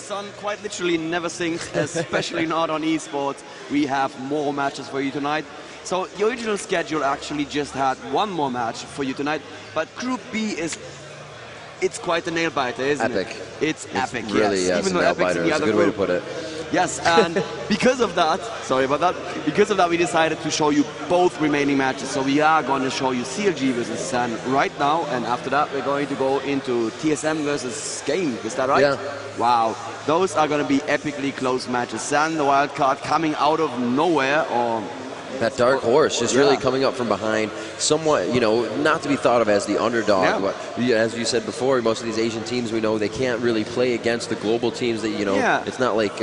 sun quite literally never sinks, especially not on esports. We have more matches for you tonight. So the original schedule actually just had one more match for you tonight, but Group B it's quite a nail biter, isn't it? It's epic, really, yes. Even though Epic's in the other group. That's a good way to put it. Yes, and because of that, sorry about that, because of that we decided to show you both remaining matches. So we are going to show you CLG versus San right now, and after that we're going to go into TSM versus Game. Is that right? Yeah. Wow, those are going to be epically close matches. San, the wild card, coming out of nowhere, or that dark horse just really coming up from behind, somewhat, you know, not to be thought of as the underdog. But, as you said before, most of these Asian teams, we know they can't really play against the global teams that, you know, it's not like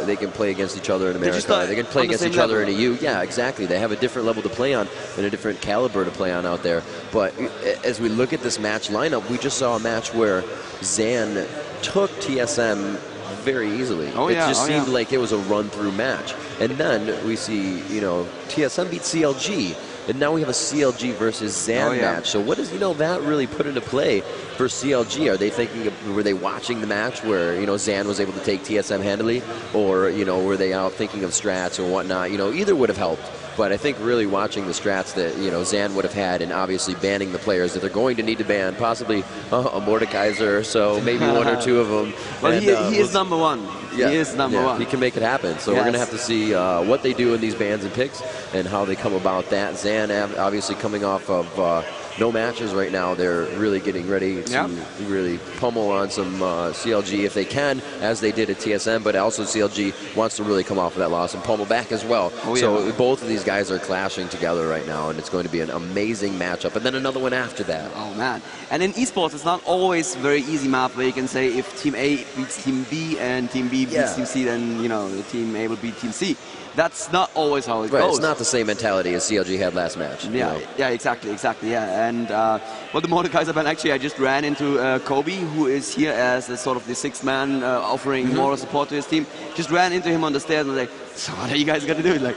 they can play against each other in America. They can play against each other in EU. Yeah, exactly. They have a different level to play on and a different caliber to play on out there. But as we look at this match lineup, we just saw a match where Zan took TSM very easily. It just seemed like it was a run-through match. And then we see, you know, TSM beat CLG, and now we have a CLG versus Zan match. So what does, you know, that really put into play for CLG? Are they thinking of, were they watching the match where, you know, Zan was able to take TSM handily, or, you know, were they out thinking of strats or whatnot? You know, either would have helped. But I think really watching the strats that, you know, Zan would have had, and obviously banning the players that they're going to need to ban, possibly a Mordekaiser or so, maybe one or two of them. Well, and, he is number one. Yeah, he is number one. He can make it happen. So we're going to have to see what they do in these bans and picks and how they come about that. Zan obviously coming off of no matches right now. They're really getting ready to really pummel on some CLG if they can, as they did at TSM, but also CLG wants to really come off of that loss and pummel back as well. So both of these guys are clashing together right now, and it's going to be an amazing matchup. And then another one after that. Oh, man. And in esports, it's not always a very easy map where you can say if Team A beats Team B and Team B beats Team C, then, you know, the Team A will beat Team C. That's not always how it goes. It's not the same mentality as CLG had last match. Yeah, exactly, yeah. And, well, the Mordekaiser ban, actually, I just ran into Kobe, who is here as a sort of the sixth man offering moral support to his team. Just ran into him on the stairs and was like, so what are you guys going to do? Like,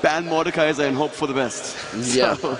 ban Mordekaiser and hope for the best. So,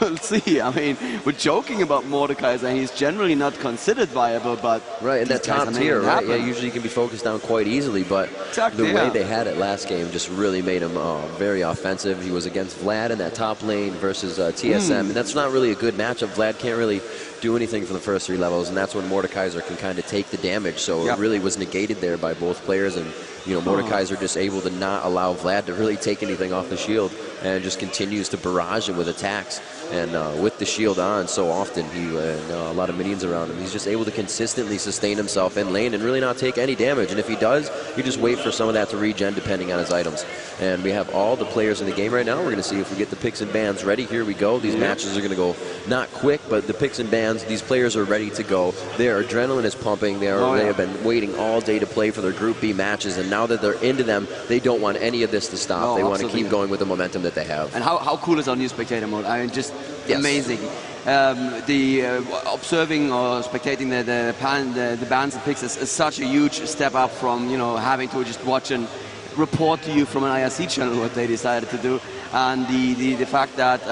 we'll see. I mean, we're joking about Mordekaiser. He's generally not considered viable, but in that top tier, right? Yeah, usually can be focused down quite easily, but the way they had it last game just really made him very offensive. He was against Vlad in that top lane versus TSM, and that's not really a good matchup. Vlad can't really do anything for the first three levels, and that's when Mordekaiser can kind of take the damage. So it really was negated there by both players, and you know, Mordekaiser just able to not allow Vlad to really take anything off the shield, and just continues to barrage him with attacks. And with the shield on so often, a lot of minions around him, he's just able to consistently sustain himself in lane and really not take any damage. And if he does, you just wait for some of that to regen depending on his items. And we have all the players in the game right now. We're going to see if we get the picks and bans ready. Here we go. These matches are going to go not quick, but the picks and bans, these players are ready to go. Their adrenaline is pumping. They have been waiting all day to play for their Group B matches, and now that they're into them, they don't want any of this to stop. They want to keep going with the momentum that they have. And how cool is our new spectator mode? I mean, just amazing. Observing or spectating the bans and picks is such a huge step up from, you know, having to just watch and report to you from an IRC channel what they decided to do, and the fact that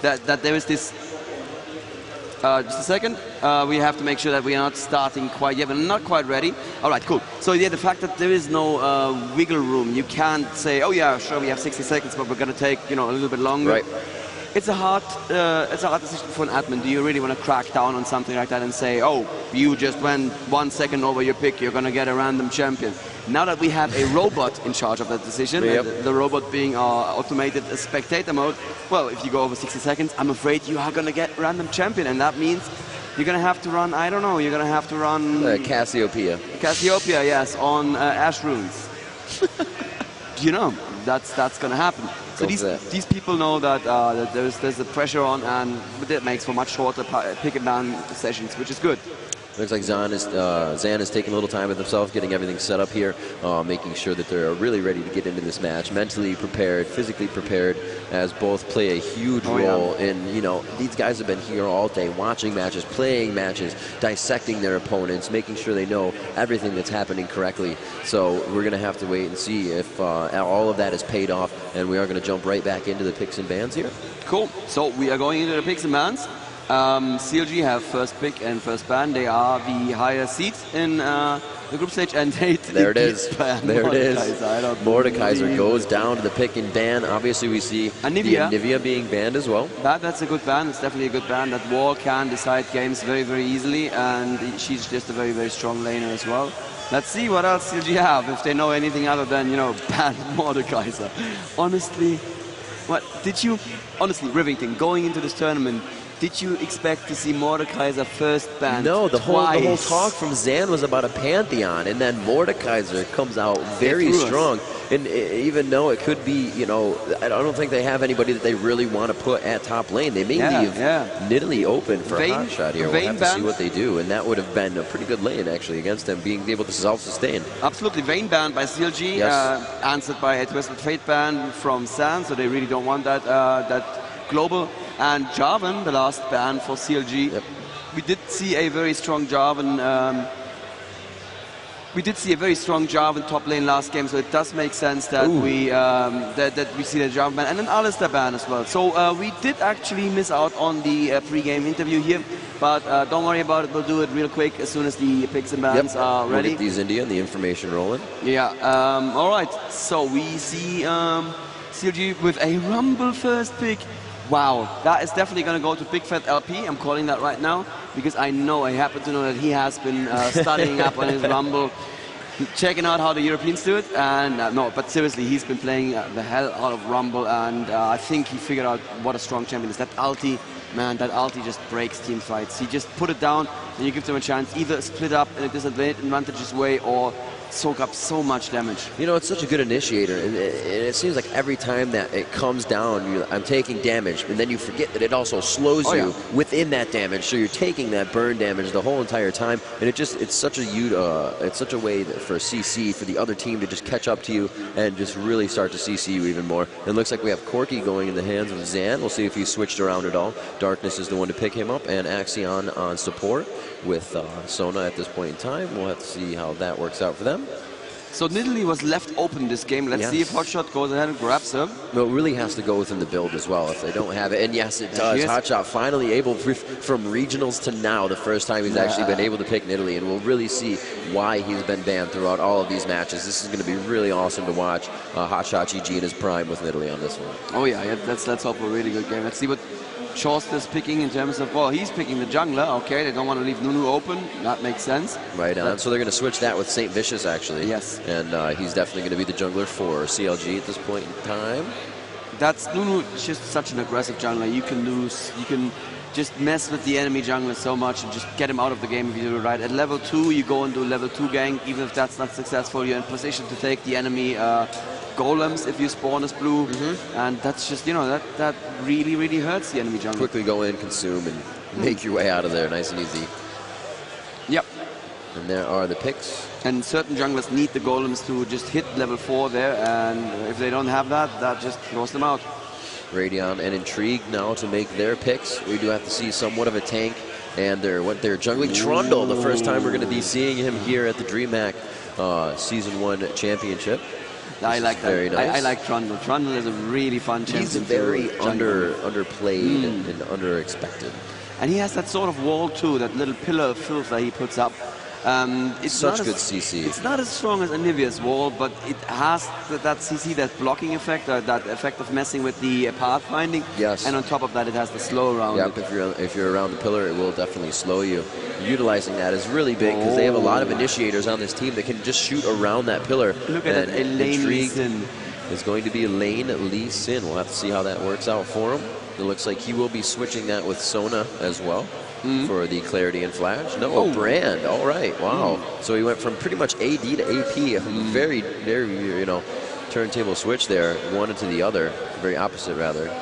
that there is this. Just a second. We have to make sure that we are not starting quite yet. We're not quite ready. All right, cool. So yeah, the fact that there is no wiggle room. You can't say, oh yeah, sure, we have 60 seconds, but we're going to take, you know, a little bit longer. Right. It's a hard decision for an admin. Do you really want to crack down on something like that and say, oh, you just went 1 second over your pick, you're going to get a random champion? Now that we have a robot in charge of that decision, the robot being our automated spectator mode, well, if you go over 60 seconds, I'm afraid you are going to get random champion, and that means you're going to have to run, I don't know, you're going to have to run... Cassiopeia. Cassiopeia, yes, on Ash Runes. You know, that's going to happen. So these people know that, that there's a pressure on, and that makes for much shorter pick and ban sessions, which is good. Looks like Zan is taking a little time with himself, getting everything set up here, making sure that they're really ready to get into this match, mentally prepared, physically prepared, as both play a huge role in, you know, these guys have been here all day watching matches, playing matches, dissecting their opponents, making sure they know everything that's happening correctly. So we're going to have to wait and see if all of that is paid off, and we are going to jump right back into the picks and bans here. Cool. So we are going into the picks and bans. CLG have first pick and first ban. They are the higher seeds in the group stage, and they there it is. There it is. Mordekaiser goes down to the pick and ban. Obviously, we see Anivia being banned as well. That's a good ban. It's definitely a good ban. That Wall can decide games very, very easily, and she's just a very, very strong laner as well. Let's see what else CLG have, if they know anything other than, you know, ban Mordekaiser. Honestly, honestly, Rivington, going into this tournament, did you expect to see Mordekaiser first banned? No, the whole talk from Zan was about a Pantheon, and then Mordekaiser comes out very strong. And even though it could be, you know, I don't think they have anybody that they really want to put at top lane. They may leave Nidalee open for a hot shot here. We'll have to see what they do, and that would have been a pretty good lane actually against them, being able to self-sustain. Absolutely, Vayne banned by CLG, answered by a Twisted Fate ban from Zan, so they really don't want that global. And Jarvan, the last ban for CLG. Yep. We did see a very strong Jarvan. Top lane last game, so it does make sense that we see the Jarvan ban and an Alistar ban as well. So we did actually miss out on the pre-game interview here, but don't worry about it. We'll do it real quick as soon as the picks and bans are ready. We'll get these India and the information rolling. Yeah. All right. So we see CLG with a Rumble first pick. Wow, that is definitely going to go to Big Fat LP. I'm calling that right now because I happen to know that he has been studying up on his Rumble, checking out how the Europeans do it. And no, but seriously, he's been playing the hell out of Rumble, and I think he figured out what a strong champion is. That ulti, man, that ulti just breaks team fights. He just put it down, and you give them a chance, either split up in a disadvantageous way or soak up so much damage. You know, it's such a good initiator, and it seems like every time that it comes down, I'm taking damage, and then you forget that it also slows you within that damage, so you're taking that burn damage the whole entire time, and it's such a way for CC, for the other team to just catch up to you and just really start to CC you even more. And it looks like we have Corki going in the hands of Zan. We'll see if he's switched around at all. Darkness is the one to pick him up, and Axion on support with Sona at this point in time. We'll have to see how that works out for them. So Nidalee was left open this game. Let's see if Hotshot goes ahead and grabs her. Well, it really has to go within the build as well if they don't have it. And yes, it does. Hotshot finally able, from regionals to now, the first time he's actually been able to pick Nidalee. And we'll really see why he's been banned throughout all of these matches. This is going to be really awesome to watch. Hotshot GG in his prime with Nidalee on this one. Oh yeah, let's hope for a really good game. Let's see what Chorst is picking in terms of, well, he's picking the jungler. Okay, they don't want to leave Nunu open. That makes sense. Right on. So they're going to switch that with St. Vicious, actually. Yes. And he's definitely going to be the jungler for CLG at this point in time. That's Nunu, just such an aggressive jungler. You can lose. You can just mess with the enemy jungler so much and just get him out of the game if you do it right. At level 2, you go and do level 2 gank. Even if that's not successful, you're in position to take the enemy golems if you spawn as blue, and that's just, you know, that really, really hurts the enemy jungle. Quickly go in, consume, and make your way out of there, nice and easy. Yep. And there are the picks. And certain junglers need the golems to just hit level 4 there, and if they don't have that, that just throws them out. Radion and Intrigue now to make their picks. We do have to see somewhat of a tank, and they're jungling Trundle, the first time we're going to be seeing him here at the DreamHack Season 1 Championship. I like that. Very nice. I like Trundle. Trundle is a really fun champion. He's very underplayed and underexpected. And he has that sort of wall too, that little pillar of filth that he puts up. It's such good CC. It's not as strong as Anivia's wall, but it has that CC, that blocking effect, that effect of messing with the pathfinding. Yes. And on top of that, it has the slow around. Yep, if you're around the pillar, it will definitely slow you. Utilizing that is really big because they have a lot of initiators on this team that can just shoot around that pillar. Look at that, Lane Lee Sin. It's going to be Lane Lee Sin. We'll have to see how that works out for him. It looks like he will be switching that with Sona as well. For the Clarity and Flash. No, Brand. All right. Wow. So he went from pretty much AD to AP. Very, very, you know, turntable switch there, one into the other. Very opposite, rather.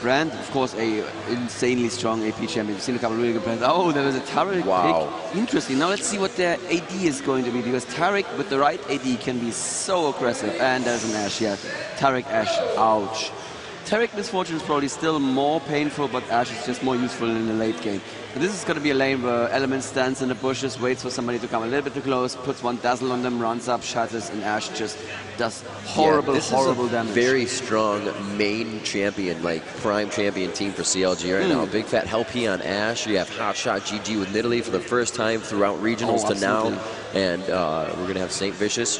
Brand, of course, a insanely strong AP champion. We've seen a couple of really good plans. Oh, there was a Taric pick. Interesting. Now let's see what their AD is going to be, because Taric with the right AD can be so aggressive. And there's an Ashe, yeah. Taric, Ashe, ouch. Taric Misfortune is probably still more painful, but Ashe is just more useful in the late game. This is going to be a lane where Element stands in the bushes, waits for somebody to come a little bit too close, puts one dazzle on them, runs up, shatters, and Ash just does horrible, horrible damage. Very strong main champion, like prime champion team for CLG right now. Big fat LP on Ash. You have Hotshot GG with Nidalee for the first time throughout regionals to now. And we're going to have St. Vicious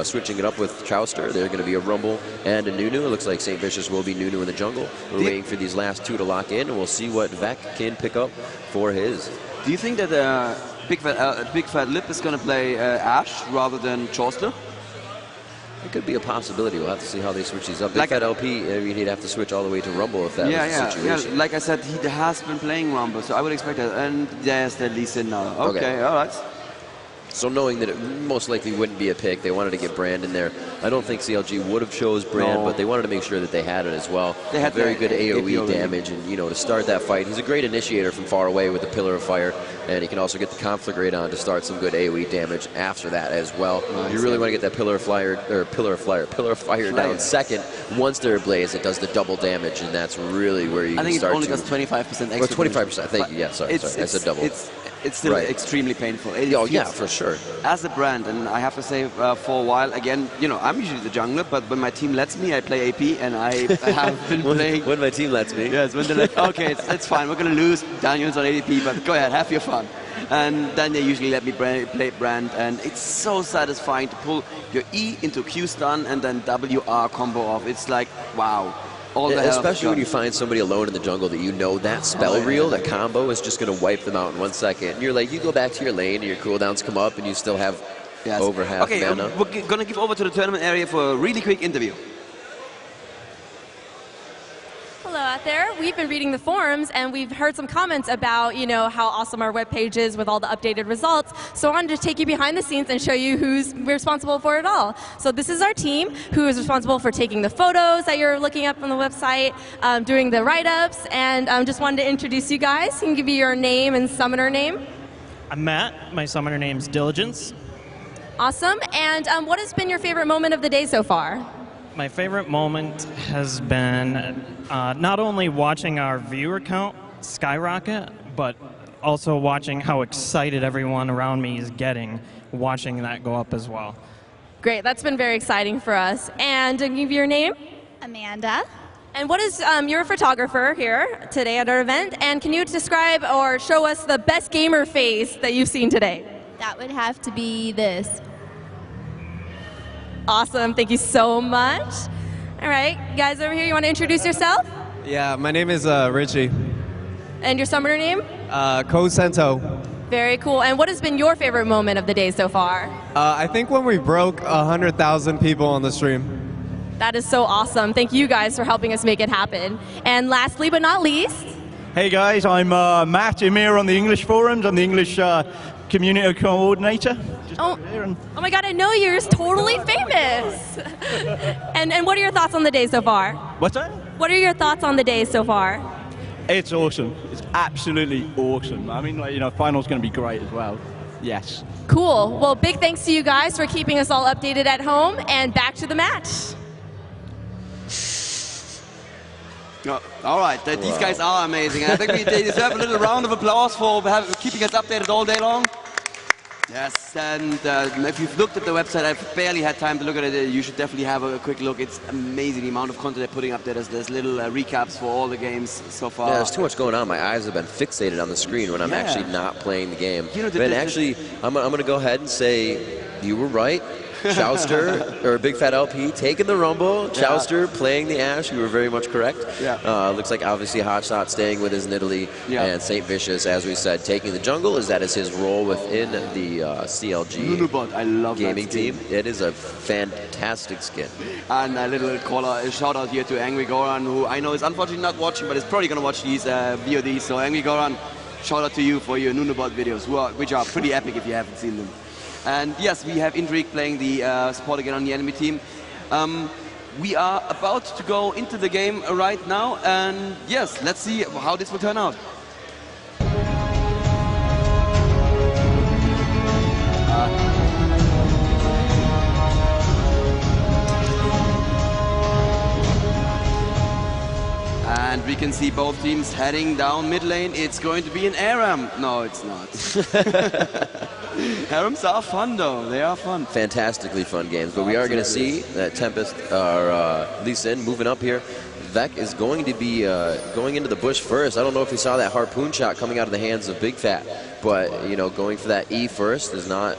switching it up with Chowster. They're going to be a Rumble and a Nunu. It looks like St. Vicious will be Nunu in the jungle. We're waiting for these last two to lock in, and we'll see what Vec can pick up for his. Do you think that Big Fat Lip is going to play Ash rather than Chauster? It could be a possibility. We'll have to see how they switch these up. Big Fat LP, I mean, he'd have to switch all the way to Rumble if that was the situation. Yeah, like I said, he has been playing Rumble, so I would expect that. And there's the Lee Sin now. Okay, all right. So knowing that it most likely wouldn't be a pick, they wanted to get Brand in there. I don't think CLG would have chose Brand, but they wanted to make sure that they had it as well. They had very good AoE damage, and to start that fight, he's a great initiator from far away with the Pillar of Fire, and he can also get the Conflagrate on to start some good AoE damage after that as well. Nice. You really want to get that Pillar of Fire down second. Once they're ablaze, it does the double damage, and that's really where you can start. I think it only does 25% extra. Or 25%. Thank you. Yeah, sorry. I said double. It's still extremely painful. Yeah, for sure. As a brand, and I have to say for a while, again, I'm usually the jungler, but when my team lets me, I play AP, and I have been playing... When my team lets me. Yes, when they're like, okay, it's fine, we're going to lose, Daniel's on ADP, but go ahead, have your fun. And then they usually let me play Brand, and it's so satisfying to pull your E into Q stun and then WR combo off. It's like, wow. Especially when you find somebody alone in the jungle that that spell reel, that combo is just going to wipe them out in 1 second. And you're like, you go back to your lane and your cooldowns come up and you still have over half mana. We're going to give over to the tournament area for a really quick interview. Hello out there. We've been reading the forums and we've heard some comments about, how awesome our webpage is with all the updated results. So I wanted to take you behind the scenes and show you who's responsible for it all. So this is our team who is responsible for taking the photos that you're looking up on the website, doing the write-ups, and just wanted to introduce you guys. You can give you your name and summoner name. I'm Matt. My summoner name's Diligence. Awesome. And what has been your favorite moment of the day so far? My favorite moment has been not only watching our viewer count skyrocket, but also watching how excited everyone around me is getting, watching that go up as well. Great, that's been very exciting for us. And give you your name? Amanda. And what is, you're a photographer here today at our event, and can you describe or show us the best gamer face that you've seen today? That would have to be this. Awesome, thank you so much. All right, guys over here, you want to introduce yourself? Yeah, my name is Richie. And your summoner name? Cosento. Very cool. And what has been your favorite moment of the day so far? I think when we broke 100,000 people on the stream. That is so awesome. Thank you guys for helping us make it happen. And lastly but not least. Hey guys, I'm Matt. I'm here on the English forums. I'm the English community coordinator. Oh my God, I know you. You're totally famous. and what are your thoughts on the day so far? What's that? What are your thoughts on the day so far? It's awesome. It's absolutely awesome. I mean, final's going to be great as well. Yes. Cool. Well, big thanks to you guys for keeping us all updated at home, and back to the match. All right, these guys are amazing. I think they deserve a little round of applause for keeping us updated all day long. Yes, and if you've looked at the website, I've barely had time to look at it. You should definitely have a quick look. It's amazing the amount of content they're putting up there. There's little recaps for all the games so far. Yeah, there's too much going on. My eyes have been fixated on the screen when I'm actually not playing the game. I'm going to go ahead and say you were right. Chowster, or Big Fat LP, taking the Rumble. Chowster playing the Ashe. You were very much correct. Yeah. Looks like obviously Hotshot staying with his Nidalee. Yeah. And St. Vicious, as we said, taking the jungle, as that is his role within the CLG I love gaming team. It is a fantastic skin. And a little shout out here to Angry Goran, who I know is unfortunately not watching, but is probably going to watch these VODs. So Angry Goran, shout out to you for your Nunobot videos, which are pretty epic if you haven't seen them. And yes, we have Indrik playing the support again on the enemy team. We are about to go into the game right now, and yes, let's see how this will turn out. And we can see both teams heading down mid lane. It's going to be an ARAM. No, it's not. ARAMs are fun, though. They are fun. Fantastically fun games. But we are going to see that Tempest, or Lee Sin, moving up here. Vec is going to be going into the bush first. I don't know if you saw that harpoon shot coming out of the hands of Big Fat, but, you know, going for that E first is not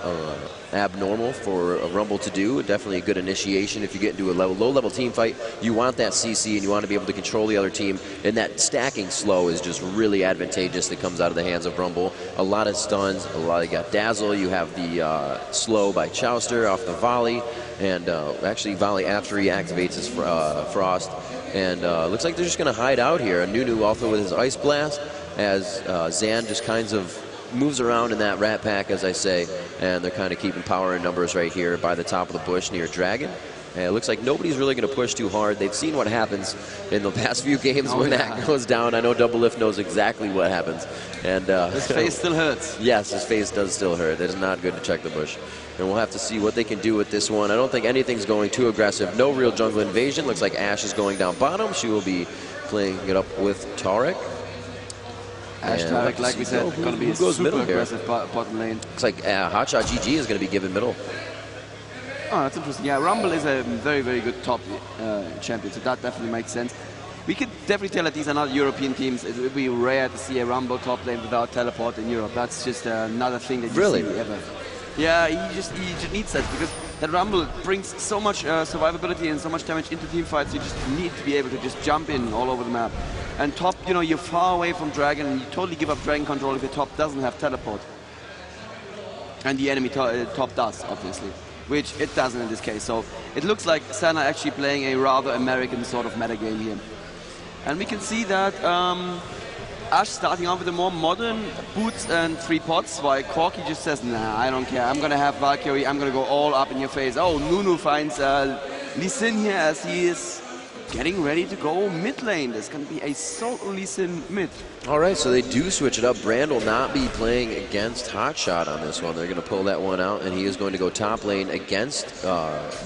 abnormal for a Rumble to do. Definitely a good initiation if you get into a low-level team fight. You want that CC and you want to be able to control the other team, and that stacking slow is just really advantageous that comes out of the hands of Rumble. A lot of stuns, you got Dazzle, you have the slow by Chowster off the volley, and actually volley after he activates his Frost. And looks like they're just going to hide out here. Nunu also with his Ice Blast, as Zan just kind of moves around in that rat pack, as I say, and they're kind of keeping power and numbers right here by the top of the bush near Dragon. And it looks like nobody's really going to push too hard. They've seen what happens in the past few games when that goes down. I know Double Lift knows exactly what happens. And his face still hurts. Yes, his face does still hurt. It is not good to check the bush. And we'll have to see what they can do with this one. I don't think anything's going too aggressive. No real jungle invasion. Looks like Ashe is going down bottom. She will be playing it up with Tarek. Ashe Tarek, like we said, going to be a super aggressive bottom lane. Looks like Hotshot GG is going to be given middle. Oh, that's interesting. Yeah, Rumble is a very, very good top champion, so that definitely makes sense. We could definitely tell that these are not European teams. It would be rare to see a Rumble top lane without teleport in Europe. That's just another thing that you see ever. Yeah, he just needs that, because that Rumble brings so much survivability and so much damage into team fights. You just need to be able to just jump in all over the map. And top, you know, you're far away from Dragon, and you totally give up Dragon control if your top doesn't have teleport. And the enemy top does, obviously, which it doesn't in this case. So it looks like Sana actually playing a rather American sort of metagame here. And we can see that Ashe starting off with a more modern boots and 3 pots, while Corki just says, nah, I don't care. I'm going to have Valkyrie. I'm going to go all up in your face. Oh, Nunu finds Lee Sin here as he is getting ready to go mid lane. There's going to be a solo Lee Sin mid. All right, so they do switch it up. Brand will not be playing against Hotshot on this one. They're going to pull that one out, and he is going to go top lane against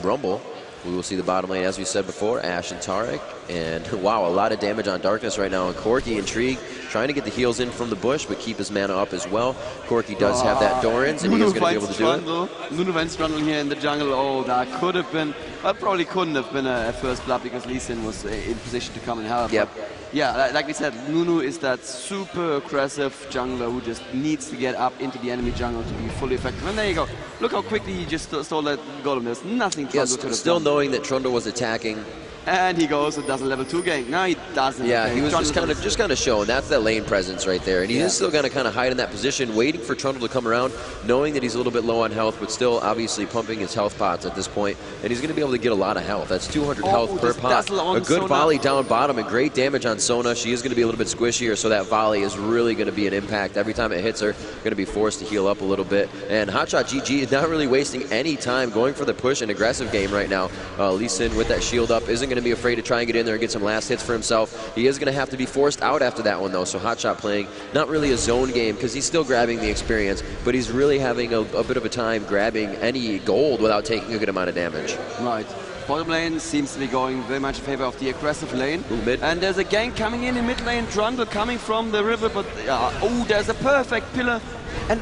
Rumble. We will see the bottom lane, as we said before, Ashe and Tarek. And wow, a lot of damage on Darkness right now. And Corki, intrigued, trying to get the heals in from the bush, but keep his mana up as well. Corki does have that Doran's, and he is going to be able to do it. Nunu finds Trundle here in the jungle. Oh, that could have been, well, probably couldn't have been a first blood, because Lee Sin was in position to come and help. Yep. But yeah, like we said, Nunu is that super aggressive jungler who just needs to get up into the enemy jungle to be fully effective. And there you go. Look how quickly he just stole that golem. There's nothing Trundle could have still done. Knowing that Trundle was attacking. And he goes and does a level 2 gank. No, he doesn't. Yeah, he was just kind of showing. That's that lane presence right there. And he is still going to kind of hide in that position, waiting for Trundle to come around, knowing that he's a little bit low on health, but still obviously pumping his health pots at this point. And he's going to be able to get a lot of health. That's 200 health per pot. A good volley down bottom and great damage on Sona. She is going to be a little bit squishier, so that volley is really going to be an impact. Every time it hits her, going to be forced to heal up a little bit. And Hotshot GG is not really wasting any time going for the push and aggressive game right now. Lee Sin with that shield up isn't going to be afraid to try and get in there and get some last hits for himself. He is going to have to be forced out after that one, though. So Hotshot playing not really a zone game, because he's still grabbing the experience, but he's really having a bit of a time grabbing any gold without taking a good amount of damage. Right. Bottom lane seems to be going very much in favor of the aggressive lane. Ooh, mid. And there's a gank coming in mid lane. Trundle coming from the river, but oh, there's a perfect pillar. And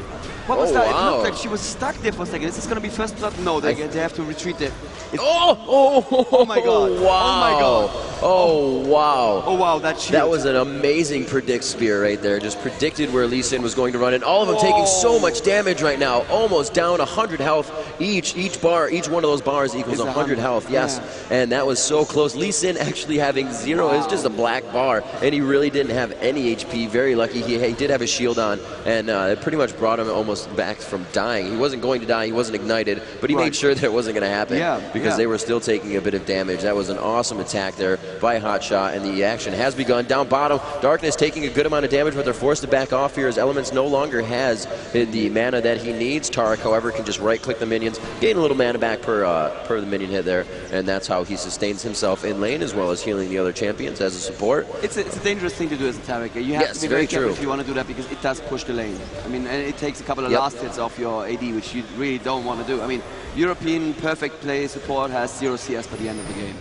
what was that? Wow. It looked like she was stuck there for a second. Is this going to be first blood? No, they have to retreat there. Oh my god. Wow. Oh my god. Oh wow. Oh wow, that shield. That was an amazing predict spear right there. Just predicted where Lee Sin was going to run, and all of them taking so much damage right now. Almost down 100 health each. Each one of those bars equals 100 health. Yes, and that was so close. Lee Sin actually having 0. It's just a black bar, and he really didn't have any HP. Very lucky. He did have his shield on, and it pretty much brought him almost back from dying. He wasn't going to die. He wasn't ignited, but he made sure that it wasn't going to happen. Because they were still taking a bit of damage. That was an awesome attack there by Hotshot, and the action has begun. Down bottom, Darkness taking a good amount of damage, but they're forced to back off here as Elements no longer has the mana that he needs. Tarek, however, can just right-click the minions, gain a little mana back per the minion hit there, and that's how he sustains himself in lane as well as healing the other champions as a support. It's a dangerous thing to do as a Tarek. You have to be very careful if you want to do that, because it does push the lane. I mean, and it takes a couple of last hits off your AD, which you really don't want to do. I mean, European perfect play support has 0 CS by the end of the game.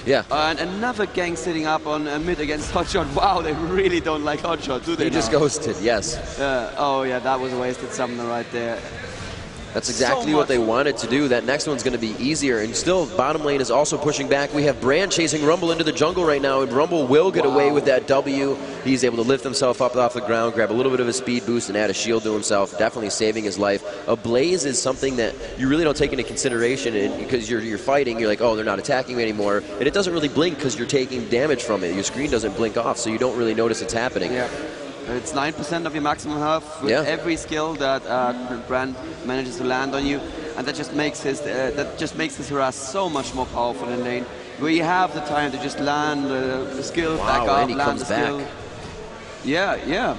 Yeah. And another gang sitting up on mid against Hotshot. Wow, they really don't like Hotshot, do they? He just ghosted, yes. Oh yeah, that was a wasted summoner right there. That's exactly what they wanted to do. That next one's going to be easier. And still, bottom lane is also pushing back. We have Brand chasing Rumble into the jungle right now, and Rumble will get away with that W. He's able to lift himself up off the ground, grab a little bit of a speed boost, and add a shield to himself, definitely saving his life. A Blaze is something that you really don't take into consideration because you're fighting. You're like, oh, they're not attacking me anymore. And it doesn't really blink because you're taking damage from it. Your screen doesn't blink off, so you don't really notice it's happening. Yeah. It's 9% of your maximum health with every skill that Brand manages to land on you, and that just makes his harass so much more powerful in lane, where you have the time to just land the skill back up, and he land comes the skill. back. Yeah.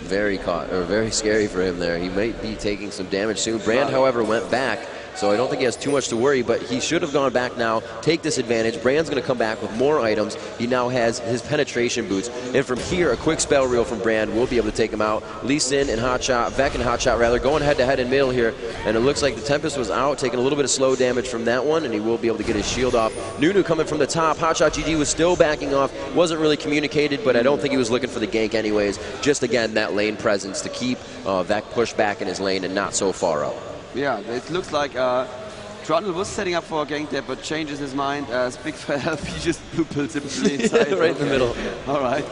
Very scary for him there. He might be taking some damage soon. Brand, however, went back. So I don't think he has too much to worry, but he should have gone back now, take this advantage. Brand's going to come back with more items. He now has his penetration boots. And from here, a quick spell reel from Brand will be able to take him out. Lee Sin and Hotshot, Vec and Hotshot rather, going head-to-head in middle here. And it looks like the Tempest was out, taking a little bit of slow damage from that one, and he will be able to get his shield off. Nunu coming from the top. Hotshot GG was still backing off. Wasn't really communicated, but I don't think he was looking for the gank anyways. Just, again, that lane presence to keep Vec pushed back in his lane and not so far out. Yeah, it looks like Trundle was setting up for a gank there, but changes his mind as Big for help. He just blue pills simply inside. Right in the middle. All right.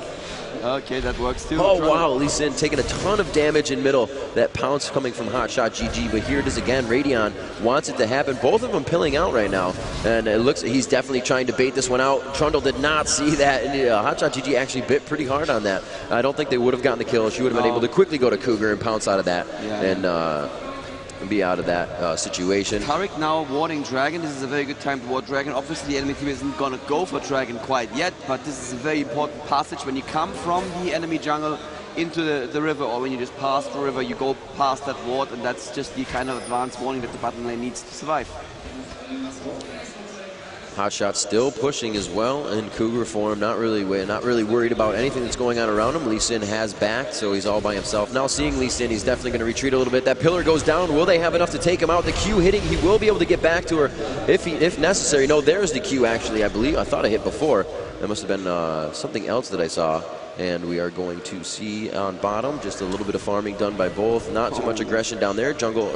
Okay, that works too. Oh, wow. Lee Sin taking a ton of damage in middle. That pounce coming from Hotshot GG, but here it is again. Radion wants it to happen. Both of them pilling out right now, and it looks he's definitely trying to bait this one out. Trundle did not see that, and Hotshot GG actually bit pretty hard on that. I don't think they would have gotten the kill. She would have been able to quickly go to Cougar and pounce out of that. And be out of that situation. Tariq now warding Dragon. This is a very good time to ward Dragon. Obviously, the enemy team isn't going to go for Dragon quite yet, but this is a very important passage. When you come from the enemy jungle into the river, or when you just pass the river, you go past that ward, and that's just the kind of advanced warning that the bottom lane needs to survive. Hotshot still pushing as well in Cougar form, not really worried about anything that's going on around him. Lee Sin has backed, so he's all by himself. Now seeing Lee Sin, he's definitely going to retreat a little bit. That pillar goes down. Will they have enough to take him out? The Q hitting, he will be able to get back to her if necessary. No, there's the Q actually, I believe. I thought I hit before. That must have been something else that I saw. And we are going to see on bottom just a little bit of farming done by both. Not too much aggression down there. Trundle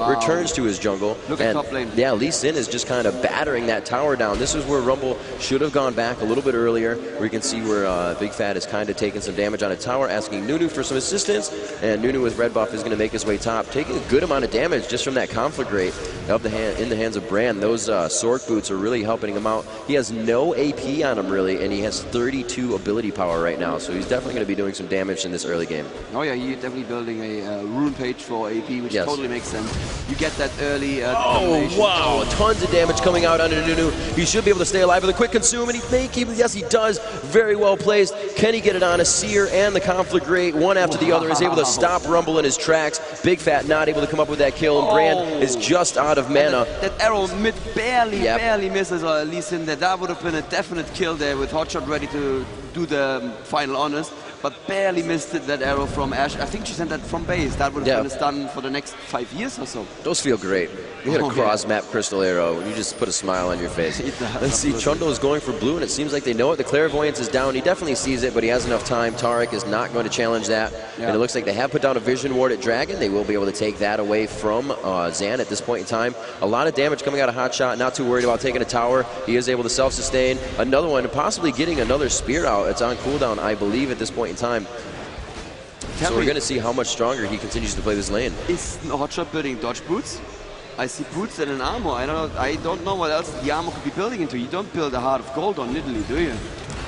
returns to his jungle. Look at top lane. Yeah, Lee Sin is just kind of battering that tower down. This is where Rumble should have gone back a little bit earlier. We can see where Big Fat is kind of taking some damage on a tower, asking Nunu for some assistance. And Nunu with red buff is going to make his way top, taking a good amount of damage just from that conflict rate in the hands of Brand. Those Sork boots are really helping him out. He has no AP on him really, and he has 32 ability power right now, so he's definitely going to be doing some damage in this early game. Oh yeah, you're definitely building a rune page for AP, which totally makes sense. You get that early oh wow, tons of damage coming out under Nunu. He should be able to stay alive with a quick consume, and he may keep it. Yes, he does. Very well placed. Can he get it on a Seer and the conflict rate? One after the other is able to stop Rumble in his tracks. Big Fat not able to come up with that kill, and Brand is just out of mana. That arrow mid barely misses Lee Sin there. That would have been a definite kill there with Hotshot ready to do the final honors, but barely missed that arrow from Ash. I think she sent that from base. That would have been a stun for the next 5 years or so. Those feel great. You hit a cross-map crystal arrow, and you just put a smile on your face. Let's see, Trundle is going for blue, and it seems like they know it. The Clairvoyance is down. He definitely sees it, but he has enough time. Tariq is not going to challenge that. And it looks like they have put down a Vision Ward at Dragon. They will be able to take that away from Zan at this point in time. A lot of damage coming out of Hotshot. Not too worried about taking a tower. He is able to self-sustain. Another one, possibly getting another spear out. It's on cooldown, I believe, at this point in time. So we're going to see how much stronger he continues to play this lane. Is Hotshot building dodge boots? I see boots and an armor. I don't know what else the armor could be building into. You don't build a Heart of Gold on Nidalee, do you?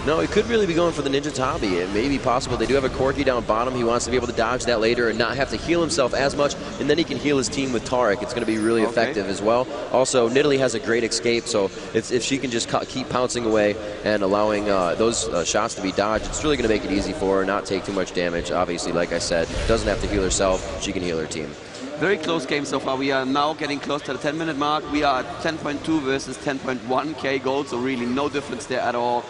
No, he could really be going for the Ninja Tabi. It may be possible. They do have a Corki down bottom. He wants to be able to dodge that later and not have to heal himself as much, and then he can heal his team with Tariq. It's going to be really effective as well. Also, Nidalee has a great escape, so if she can just keep pouncing away and allowing those shots to be dodged, it's really going to make it easy for her, not take too much damage. Obviously, like I said, doesn't have to heal herself. She can heal her team. Very close game so far. We are now getting close to the 10-minute mark. We are at 10.2 versus 10.1k gold, so really no difference there at all.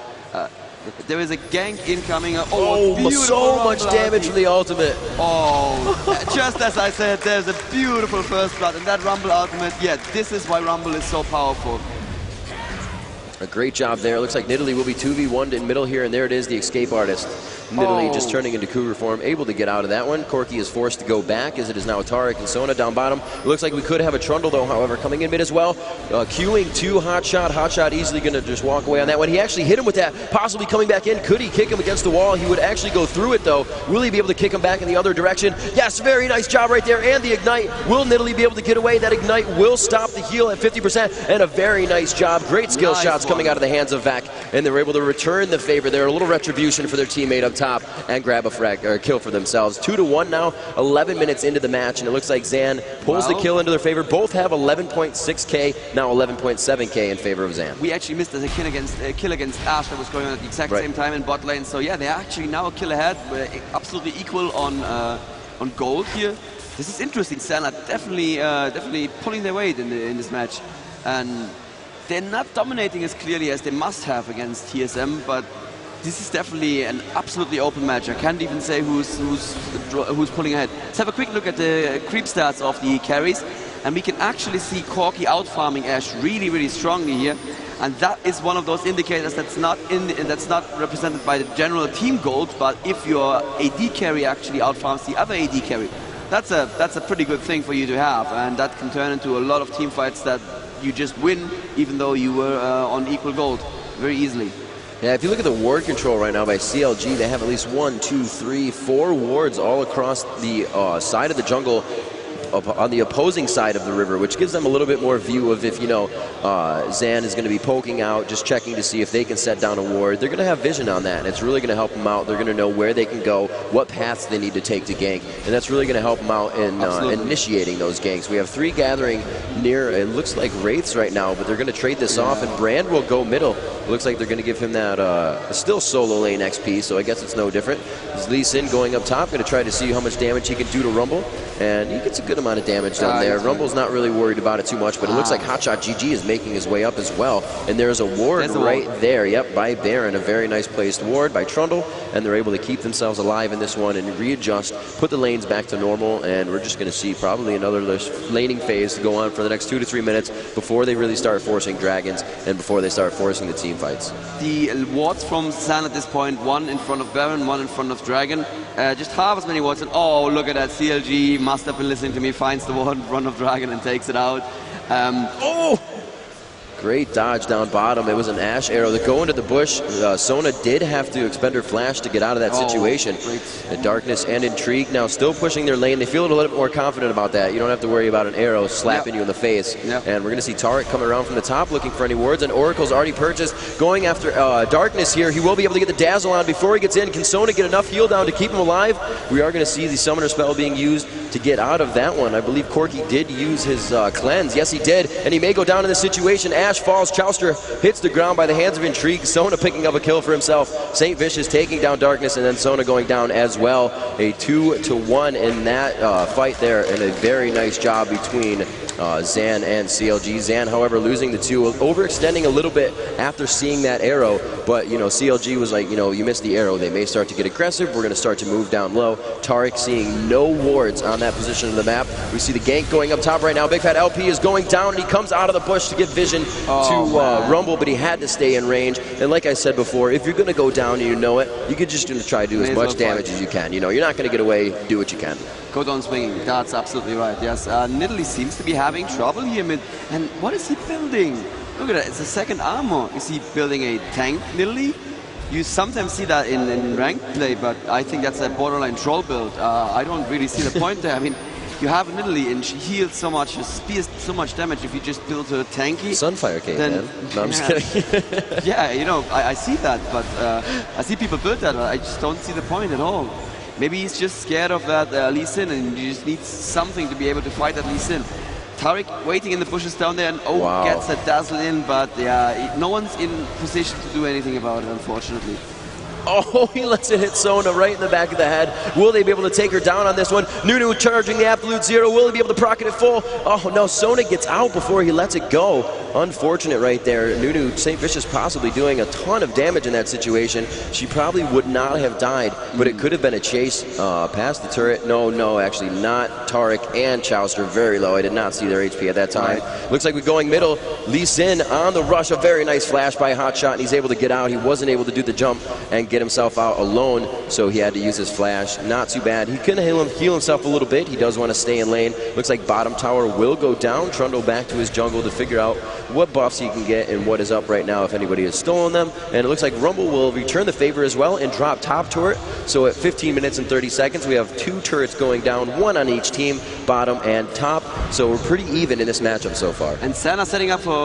There is a gank incoming. So much damage from the ultimate. Just as I said, there's a beautiful first blood, and that Rumble ultimate, this is why Rumble is so powerful. A great job there. Looks like Nidalee will be 2v1'd in middle here, and there it is, the escape artist. Nidalee just turning into Cougar form, able to get out of that one. Corky is forced to go back, as it is now Taric and Sona down bottom. It looks like we could have a Trundle, though, however, coming in mid as well. Queuing to Hotshot. Hotshot easily going to just walk away on that one. He actually hit him with that, possibly coming back in. Could he kick him against the wall? He would actually go through it, though. Will he be able to kick him back in the other direction? Yes, very nice job right there. And the Ignite. Will Nidalee be able to get away? That Ignite will stop the heal at 50%. And a very nice job. Great skill shots coming out of the hands of Vac. And they were able to return the favor there. A little retribution for their teammate up top and grab a frag or kill for themselves. 2-1 now, 11 minutes into the match, and it looks like Zan pulls the kill into their favor. Both have 11.6k, now 11.7k in favor of Zan. We actually missed a kill against Ash that was going on at the exact same time in bot lane. So yeah, they're actually now a kill ahead. We're absolutely equal on gold here. This is interesting. Zan are definitely pulling their weight in this match, and they're not dominating as clearly as they must have against TSM, but this is definitely an absolutely open match. I can't even say who's pulling ahead. Let's have a quick look at the creep stats of the carries, and we can actually see Corky out-farming Ash really, really strongly here. And that is one of those indicators that's not represented by the general team gold, but if your AD carry actually out-farms the other AD carry, that's a pretty good thing for you to have, and that can turn into a lot of team fights that you just win, even though you were on equal gold very easily. Yeah, if you look at the ward control right now by CLG, they have at least 1, 2, 3, 4 wards all across the side of the jungle on the opposing side of the river, which gives them a little bit more view of if, you know, Zan is going to be poking out, just checking to see if they can set down a ward. They're going to have vision on that, and it's really going to help them out. They're going to know where they can go, what paths they need to take to gank, and that's really going to help them out in initiating those ganks. We have 3 gathering near, it looks like Wraiths right now, but they're going to trade this off, and Brand will go middle. It looks like they're going to give him that still solo lane XP, so I guess it's no different. There's Lee Sin going up top, going to try to see how much damage he can do to Rumble, and he gets a good amount of damage down there. Rumble's not really worried about it too much, but it looks like Hotshot GG is making his way up as well, and there's a ward right there, yep, by Baron, a very nice placed ward by Trundle, and they're able to keep themselves alive in this one and readjust, put the lanes back to normal, and we're just going to see probably another laning phase to go on for the next 2 to 3 minutes before they really start forcing dragons and before they start forcing the team fights. The wards from Zan at this point, 1 in front of Baron, 1 in front of Dragon, just half as many wards, and oh, look at that, CLG must have been listening to me, finds the ward in front of Dragon and takes it out. Great dodge down bottom. It was an Ash arrow to go into the bush. Sona did have to expend her flash to get out of that situation. Darkness and Intrigue now still pushing their lane. They feel a little bit more confident about that. You don't have to worry about an arrow slapping you in the face. And we're going to see Taric coming around from the top looking for any wards, and Oracle's already purchased. Going after Darkness here. He will be able to get the Dazzle on before he gets in. Can Sona get enough heal down to keep him alive? We are going to see the Summoner spell being used to get out of that one. I believe Corky did use his cleanse. Yes, he did. And he may go down in this situation. Ash falls. Chowster hits the ground by the hands of Intrigue. Sona picking up a kill for himself. St. Vicious taking down Darkness, and then Sona going down as well. A 2-1 in that fight there, and a very nice job between Zan and CLG. Zan, however, losing the 2, overextending a little bit after seeing that arrow, but, you know, CLG was like, you know, you missed the arrow. They may start to get aggressive. We're going to start to move down low. Taric seeing no wards on that position of the map. We see the gank going up top right now. Big Fat LP is going down, and he comes out of the bush to get vision to Rumble, but he had to stay in range. And like I said before, if you're going to go down and you know it, you could just try to do as much damage as you can. You know, you're not going to get away. Do what you can. Go down swinging. That's absolutely right. Yes, Nidalee seems to be having trouble here. And what is he building? Look at that. It's a second armor. Is he building a tank, Nidalee? You sometimes see that in ranked play, but I think that's a borderline troll build. I don't really see the point there. I mean, you have Nidalee and she heals so much, she spears so much damage. If you just build her tanky, Sunfire came, man. No, I'm just kidding. Yeah, you know, I see that, but I see people build that. I just don't see the point at all. Maybe he's just scared of that Lee Sin, and you just need something to be able to fight that Lee Sin. Taric waiting in the bushes down there, and gets a dazzle in, but yeah, no one's in position to do anything about it, unfortunately. Oh, he lets it hit Sona right in the back of the head. Will they be able to take her down on this one? Nunu charging the absolute zero. Will he be able to proc it full? Oh, no, Sona gets out before he lets it go. Unfortunate right there. Nunu, St. Vicious possibly doing a ton of damage in that situation. She probably would not have died, but it could have been a chase past the turret. No, actually not. Tarek and Chowster very low. I did not see their HP at that time. Looks like we're going middle. Lee Sin on the rush. A very nice flash by Hotshot, and he's able to get out. He wasn't able to do the jump and get himself out alone, so he had to use his flash. Not too bad. He couldn't heal himself a little bit. He does want to stay in lane. Looks like bottom tower will go down. Trundle back to his jungle to figure out what buffs he can get and what is up right now if anybody has stolen them. And it looks like Rumble will return the favor as well and drop top turret. So at 15 minutes and 30 seconds, we have 2 turrets going down, 1 on each team, bottom and top. So we're pretty even in this matchup so far. And Sana setting up for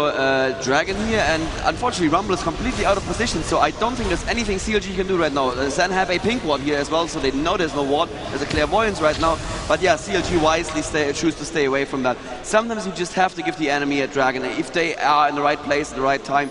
Dragon here, and unfortunately Rumble is completely out of position, so I don't think there's anything CLG can do right now. Sana have a pink ward here as well, so they know there's no ward. There's a clairvoyance right now, but yeah, CLG wisely choose to stay away from that. Sometimes you just have to give the enemy a Dragon. If they are in the right place at the right time,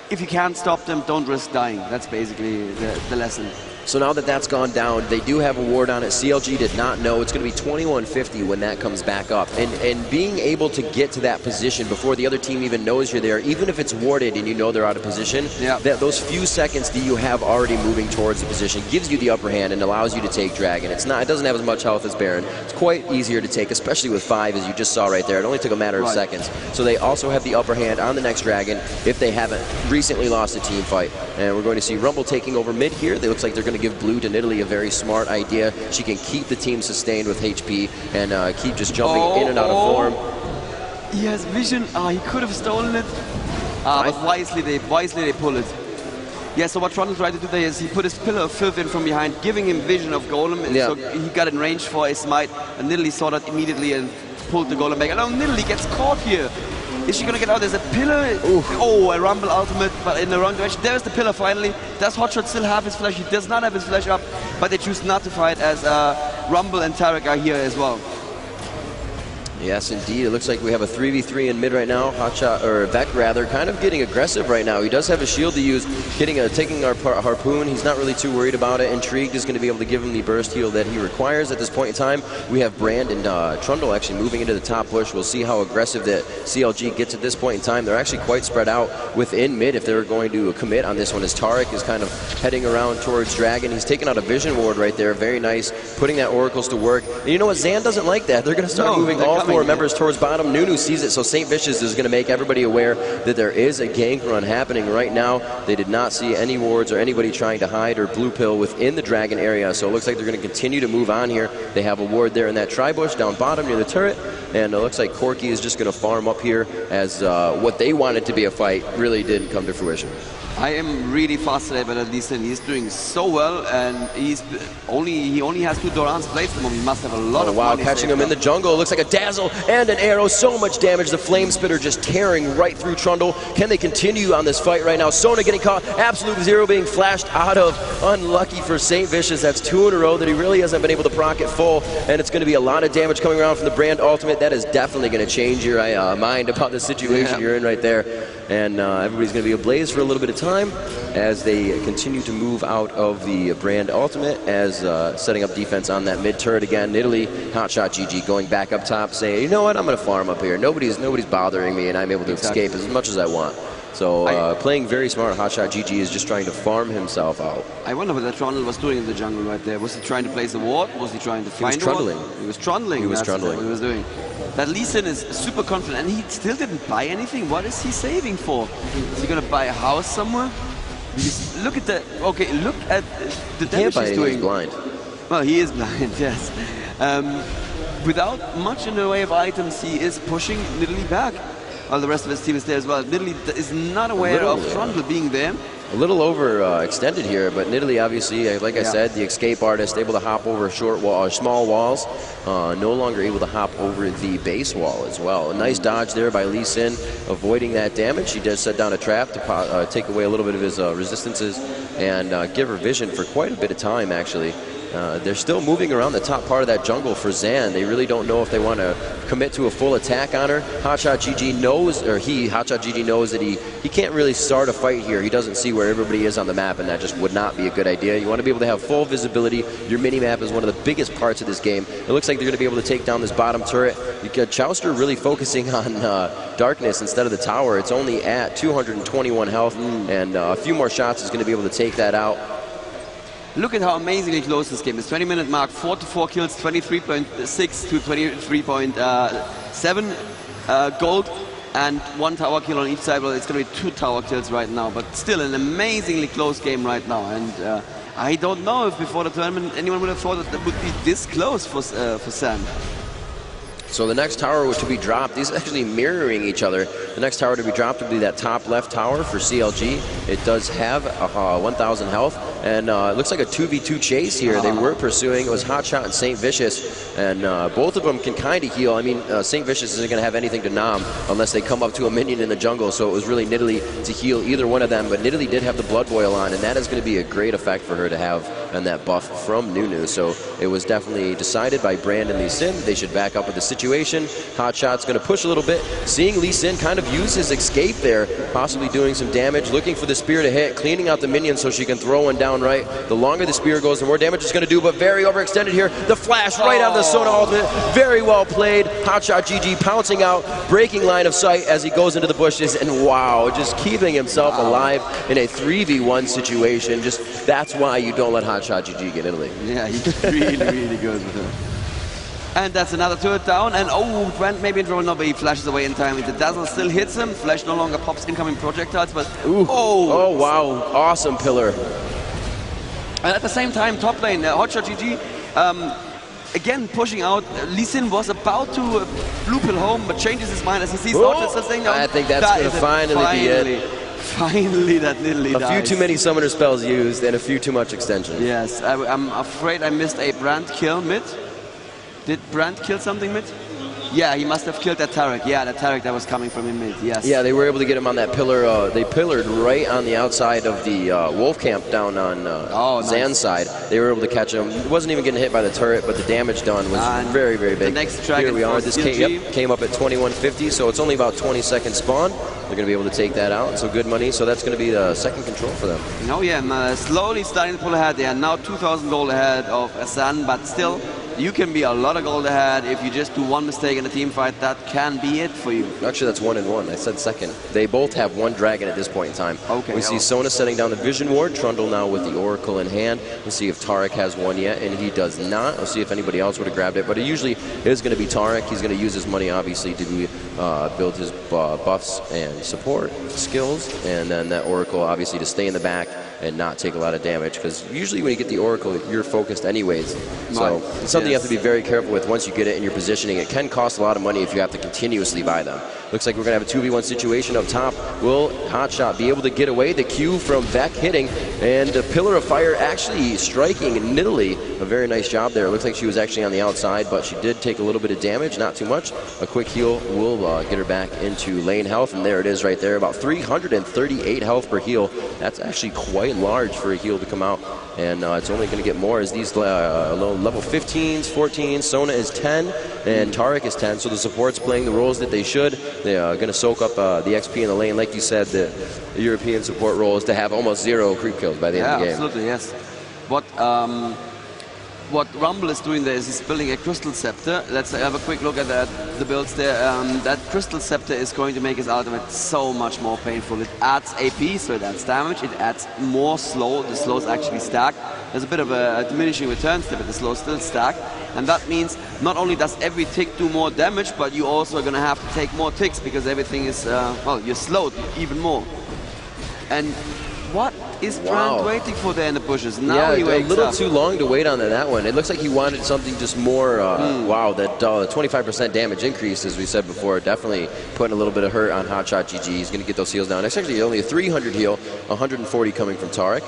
if you can't stop them, don't risk dying. That's basically the lesson. So now that that's gone down, they do have a ward on it. CLG did not know. It's going to be 2150 when that comes back up. And being able to get to that position before the other team even knows you're there, even if it's warded and you know they're out of position, that those few seconds that you have already moving towards the position gives you the upper hand and allows you to take Dragon. It doesn't have as much health as Baron. It's quite easier to take, especially with 5, as you just saw right there. It only took a matter of seconds. So they also have the upper hand on the next Dragon if they haven't recently lost a team fight. And we're going to see Rumble taking over mid here. It looks like they're going to give Blue to Nidalee a very smart idea. She can keep the team sustained with HP and keep just jumping in and out of form. He has vision. He could have stolen it. But wisely they pull it. Yeah, so what Trundle tried to do there is he put his pillar of filth in from behind, giving him vision of Golem, and so he got in range for a smite, and Nidalee saw that immediately and pulled the Golem back. And now Nidalee gets caught here. Is she going to get out? There's a pillar. Oh, a Rumble ultimate, but in the wrong direction. There's the pillar finally. Does Hotshot still have his flash? He does not have his flash up, but they choose not to fight as Rumble and Tarek are here as well. Yes, indeed. It looks like we have a 3v3 in mid right now. Hotshot, or Vec rather, kind of getting aggressive right now. He does have a shield to use, taking our harpoon. He's not really too worried about it. Intrigued is going to be able to give him the burst heal that he requires at this point in time. We have Brand and Trundle actually moving into the top push. We'll see how aggressive that CLG gets at this point in time. They're actually quite spread out within mid if they're going to commit on this one, as Tarek is kind of heading around towards Dragon. He's taking out a vision ward right there. Very nice. Putting that oracles to work. And you know what? Zan doesn't like that. They're going to start moving all 4 members towards bottom. Nunu sees it, so St. Vicious is going to make everybody aware that there is a gank run happening right now. They did not see any wards or anybody trying to hide or blue pill within the Dragon area, so it looks like they're going to continue to move on here. They have a ward there in that tri-bush down bottom near the turret, and it looks like Corky is just going to farm up here as what they wanted to be a fight really didn't come to fruition. I am really fascinated by that Lee Sin. He's doing so well, and he only has 2 Dorans placed at the moment. He must have a lot of money. Catching him in the jungle. Looks like a dazzle and an arrow. So much damage. The flame spitter just tearing right through Trundle. Can they continue on this fight right now? Sona getting caught. Absolute zero being flashed out of. Unlucky for St. Vicious. That's 2 in a row that he really hasn't been able to proc it full, and it's going to be a lot of damage coming around from the Brand ultimate. That is definitely going to change your mind about the situation you're in right there. And everybody's going to be ablaze for a little bit of time as they continue to move out of the Brand ultimate, as setting up defense on that mid turret again. Nidalee, Hotshot GG going back up top, saying, you know what, I'm going to farm up here. Nobody's bothering me, and I'm able to escape as much as I want. So playing very smart. Hotshot GG is just trying to farm himself out. I wonder what that Trundle was doing in the jungle right there. Was he trying to place a ward? Was he trying to find a ward? He was trundling. He was trundling. That's what he was doing. That Lee Sin is super confident, and he still didn't buy anything. What is he saving for? Is he going to buy a house somewhere? Because look at the look at the damage he's doing. He's blind. Well, he is blind, yes. Without much in the way of items, he is pushing Nidalee back. While the rest of his team is there as well. Nidalee is not aware of Trundle being there. A little overextended here, but Nidalee obviously, like I said, the escape artist, able to hop over small walls, no longer able to hop over the base wall as well. A nice dodge there by Lee Sin, avoiding that damage. She does set down a trap to take away a little bit of his resistances and give her vision for quite a bit of time, actually. they're still moving around the top part of that jungle for Zan. They really don't know if they want to commit to a full attack on her. Hotshot GG knows, or Hotshot GG knows that he can't really start a fight here. He doesn't see where everybody is on the map, and that just would not be a good idea. You want to be able to have full visibility. Your mini-map is one of the biggest parts of this game. It looks like they're going to be able to take down this bottom turret. You got Chowster really focusing on darkness instead of the tower. It's only at 221 health, and a few more shots is going to be able to take that out. Look at how amazingly close this game is. 20-minute mark, 4 kills, 23.6 to 23.7 gold, and 1 tower kill on each side. Well, it's going to be 2 tower kills right now, but still an amazingly close game right now. And I don't know if before the tournament anyone would have thought that it would be this close for Sam. So the next tower to be dropped, these are actually mirroring each other. The next tower to be dropped would be that top left tower for CLG. It does have 1,000 health, and it looks like a 2v2 chase here. They were pursuing, it was Hotshot and St. Vicious, and both of them can kind of heal. I mean, St. Vicious isn't going to have anything to nom unless they come up to a minion in the jungle, so it was really Nidalee to heal either one of them, but Nidalee did have the Blood Boil on, and that is going to be a great effect for her to have on that buff from Nunu. So it was definitely decided by Brandon Lee Sin they should back up with the situation. Hotshot's going to push a little bit, seeing Lee Sin kind of use his escape there, possibly doing some damage, looking for the spear to hit, cleaning out the minions so she can throw one down right. The longer the spear goes, the more damage it's going to do, but very overextended here. The flash right out of the Sona ultimate, very well played. Hotshot GG pouncing out, breaking line of sight as he goes into the bushes, and wow, just keeping himself alive in a 3v1 situation. Just that's why you don't let Hotshot GG get in the league. Yeah, he's really, really good with her. And that's another turret down, and Brand maybe in trouble now, but he flashes away in time. The dazzle still hits him. Flash no longer pops incoming projectiles, but oh wow, awesome pillar. And at the same time, top lane, Hotshot GG, again pushing out. Lee Sin was about to blue pill home, but changes his mind as he sees Hotshot still staying down. I think that's going to finally be it. Finally, that Nidalee dies. A few too many summoner spells used, and a few too much extension. Yes, I'm afraid I missed a Brand kill mid. Did Brand kill something mid? Yeah, he must have killed that Tarek. Yeah, that Tarek that was coming from him mid, yes. Yeah, they were able to get him on that pillar. They pillared right on the outside of the Wolf camp down on Zan's side. They were able to catch him. He wasn't even getting hit by the turret, but the damage done was very, very big. The next dragon Here we are. This came up at 2150, so it's only about 20-second spawn. They're going to be able to take that out, so good money. So that's going to be the second control for them. Oh yeah, slowly starting to pull ahead. They are now 2,000 gold ahead of Asan, but still, you can be a lot of gold ahead if you just do one mistake in a team fight. That can be it for you. Actually, that's 1-1. I said second. They both have one dragon at this point in time. Okay. We see Sona setting down the Vision Ward. Trundle now with the Oracle in hand. We'll see if Tarek has one yet, and he does not. We'll see if anybody else would have grabbed it, but it usually is going to be Tarek. He's going to use his money, obviously, to build his buffs and support skills, and then that Oracle, obviously, to stay in the back and not take a lot of damage, because usually when you get the Oracle, you're focused anyways. So it's something you have to be very careful with once you get it in your positioning. It can cost a lot of money if you have to continuously buy them. Looks like we're going to have a 2v1 situation up top. Will Hotshot be able to get away? The Q from Vec hitting, and the Pillar of Fire actually striking Nidalee. A very nice job there. It looks like she was actually on the outside, but she did take a little bit of damage, not too much. A quick heal will get her back into lane health, and there it is right there. About 338 health per heal. That's actually quite large for a heal to come out, and it's only going to get more as these level 15s, 14s. Sona is 10, and Tarek is 10, so the support's playing the roles that they should. They're going to soak up the XP in the lane. Like you said, the European support role is to have almost 0 creep kills by the end of the game. Absolutely, yes. What Rumble is doing there is he's building a Crystal Scepter. Let's have a quick look at the builds there. That Crystal Scepter is going to make his ultimate so much more painful. It adds AP, so it adds damage. It adds more slow. The slow is actually stacked. There's a bit of a diminishing return step, but the slow is still stacked. And that means not only does every tick do more damage, but you also are going to have to take more ticks because everything is, well, you're slowed even more. And what is Brand waiting for there in the bushes? Now he wakes a little up. Too long to wait on that one. It looks like he wanted something just more, wow, that 25% damage increase, as we said before, definitely putting a little bit of hurt on Hotshot GG. He's going to get those heals down. It's actually only a 300 heal, 140 coming from Tarek.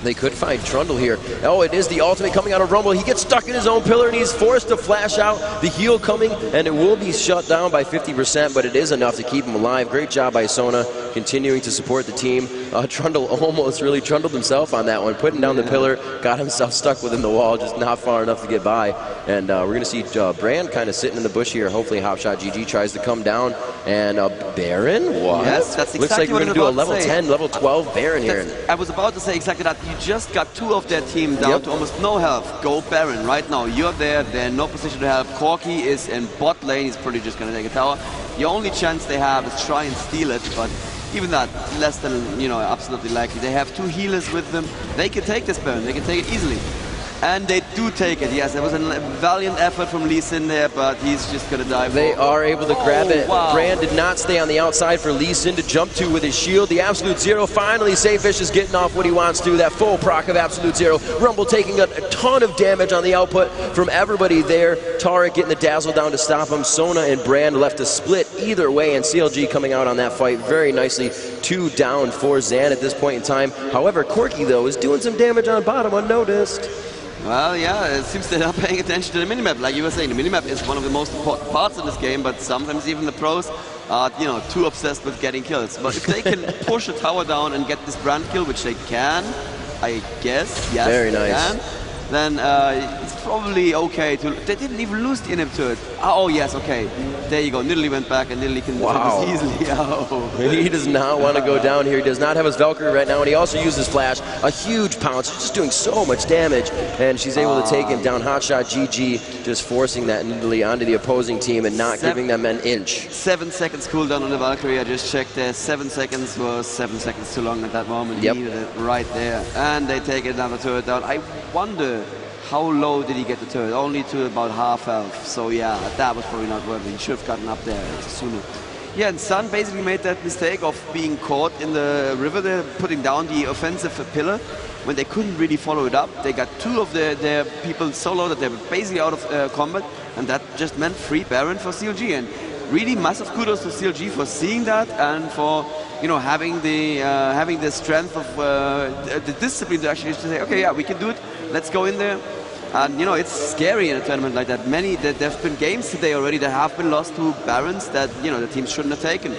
They could find Trundle here. Oh, it is the ultimate coming out of Rumble. He gets stuck in his own pillar, and he's forced to flash out. The heal coming, and it will be shut down by 50%, but it is enough to keep him alive. Great job by Sona, continuing to support the team. Trundle almost really trundled himself on that one, putting down the pillar, got himself stuck within the wall, just not far enough to get by. And we're going to see Brand kind of sitting in the bush here. Hopefully Hopshot GG tries to come down. And Baron? What? Yes, that's exactly Looks like what we're going to do a level 10, level 12 Baron here. I was about to say exactly that. You just got 2 of their team down to almost no health. Go Baron right now. You're there. They're in no position to help. Corki is in bot lane. He's probably just going to take a tower. The only chance they have is try and steal it, but even that, less than, you know, absolutely likely. They have 2 healers with them. They can take this Baron. They can take it easily. And they do take it, yes. There was a valiant effort from Lee Sin there, but he's just going to die. They are able to grab it. Wow. Brand did not stay on the outside for Lee Sin to jump to with his shield. The Absolute Zero, finally, Savefish is getting off what he wants to. That full proc of Absolute Zero. Rumble taking a ton of damage on the output from everybody there. Tarek getting the dazzle down to stop him. Sona and Brand left to split either way, and CLG coming out on that fight very nicely. 2 down for Zan at this point in time. However, Corki, though, is doing some damage on bottom unnoticed. Well, yeah, it seems they're not paying attention to the minimap. Like you were saying, the minimap is one of the most important parts in this game, but sometimes even the pros are, you know, too obsessed with getting kills. But if they can push a tower down and get this Brand kill, which they can, I guess, yes, very nice. Can, then it's probably okay to... They didn't even lose the inhib to it. Oh, yes, okay. There you go. Nidalee went back, and Nidalee can defend this easily. Oh. He does not want to go down here. He does not have his Valkyrie right now, and he also uses Flash. A huge pounce, just doing so much damage, and she's able to take him down. Hotshot GG, just forcing that Nidalee onto the opposing team and not giving them an inch. 7 seconds cooldown on the Valkyrie. I just checked there. 7 seconds was 7 seconds too long at that moment. Yep. He needed it right there. And they take another turret down. I wonder how low did he get the turret? Only to about half health. So yeah, that was probably not worth it. He should have gotten up there sooner. Yeah, and Sun basically made that mistake of being caught in the river there, putting down the offensive pillar when they couldn't really follow it up. They got 2 of their people so low that they were basically out of combat, and that just meant free Baron for CLG. And really massive kudos to CLG for seeing that and for, you know, having the strength of the discipline to actually say, okay, yeah, we can do it. Let's go in there. And, you know, it's scary in a tournament like that. There have been games today already that have been lost to Barons that, you know, the teams shouldn't have taken.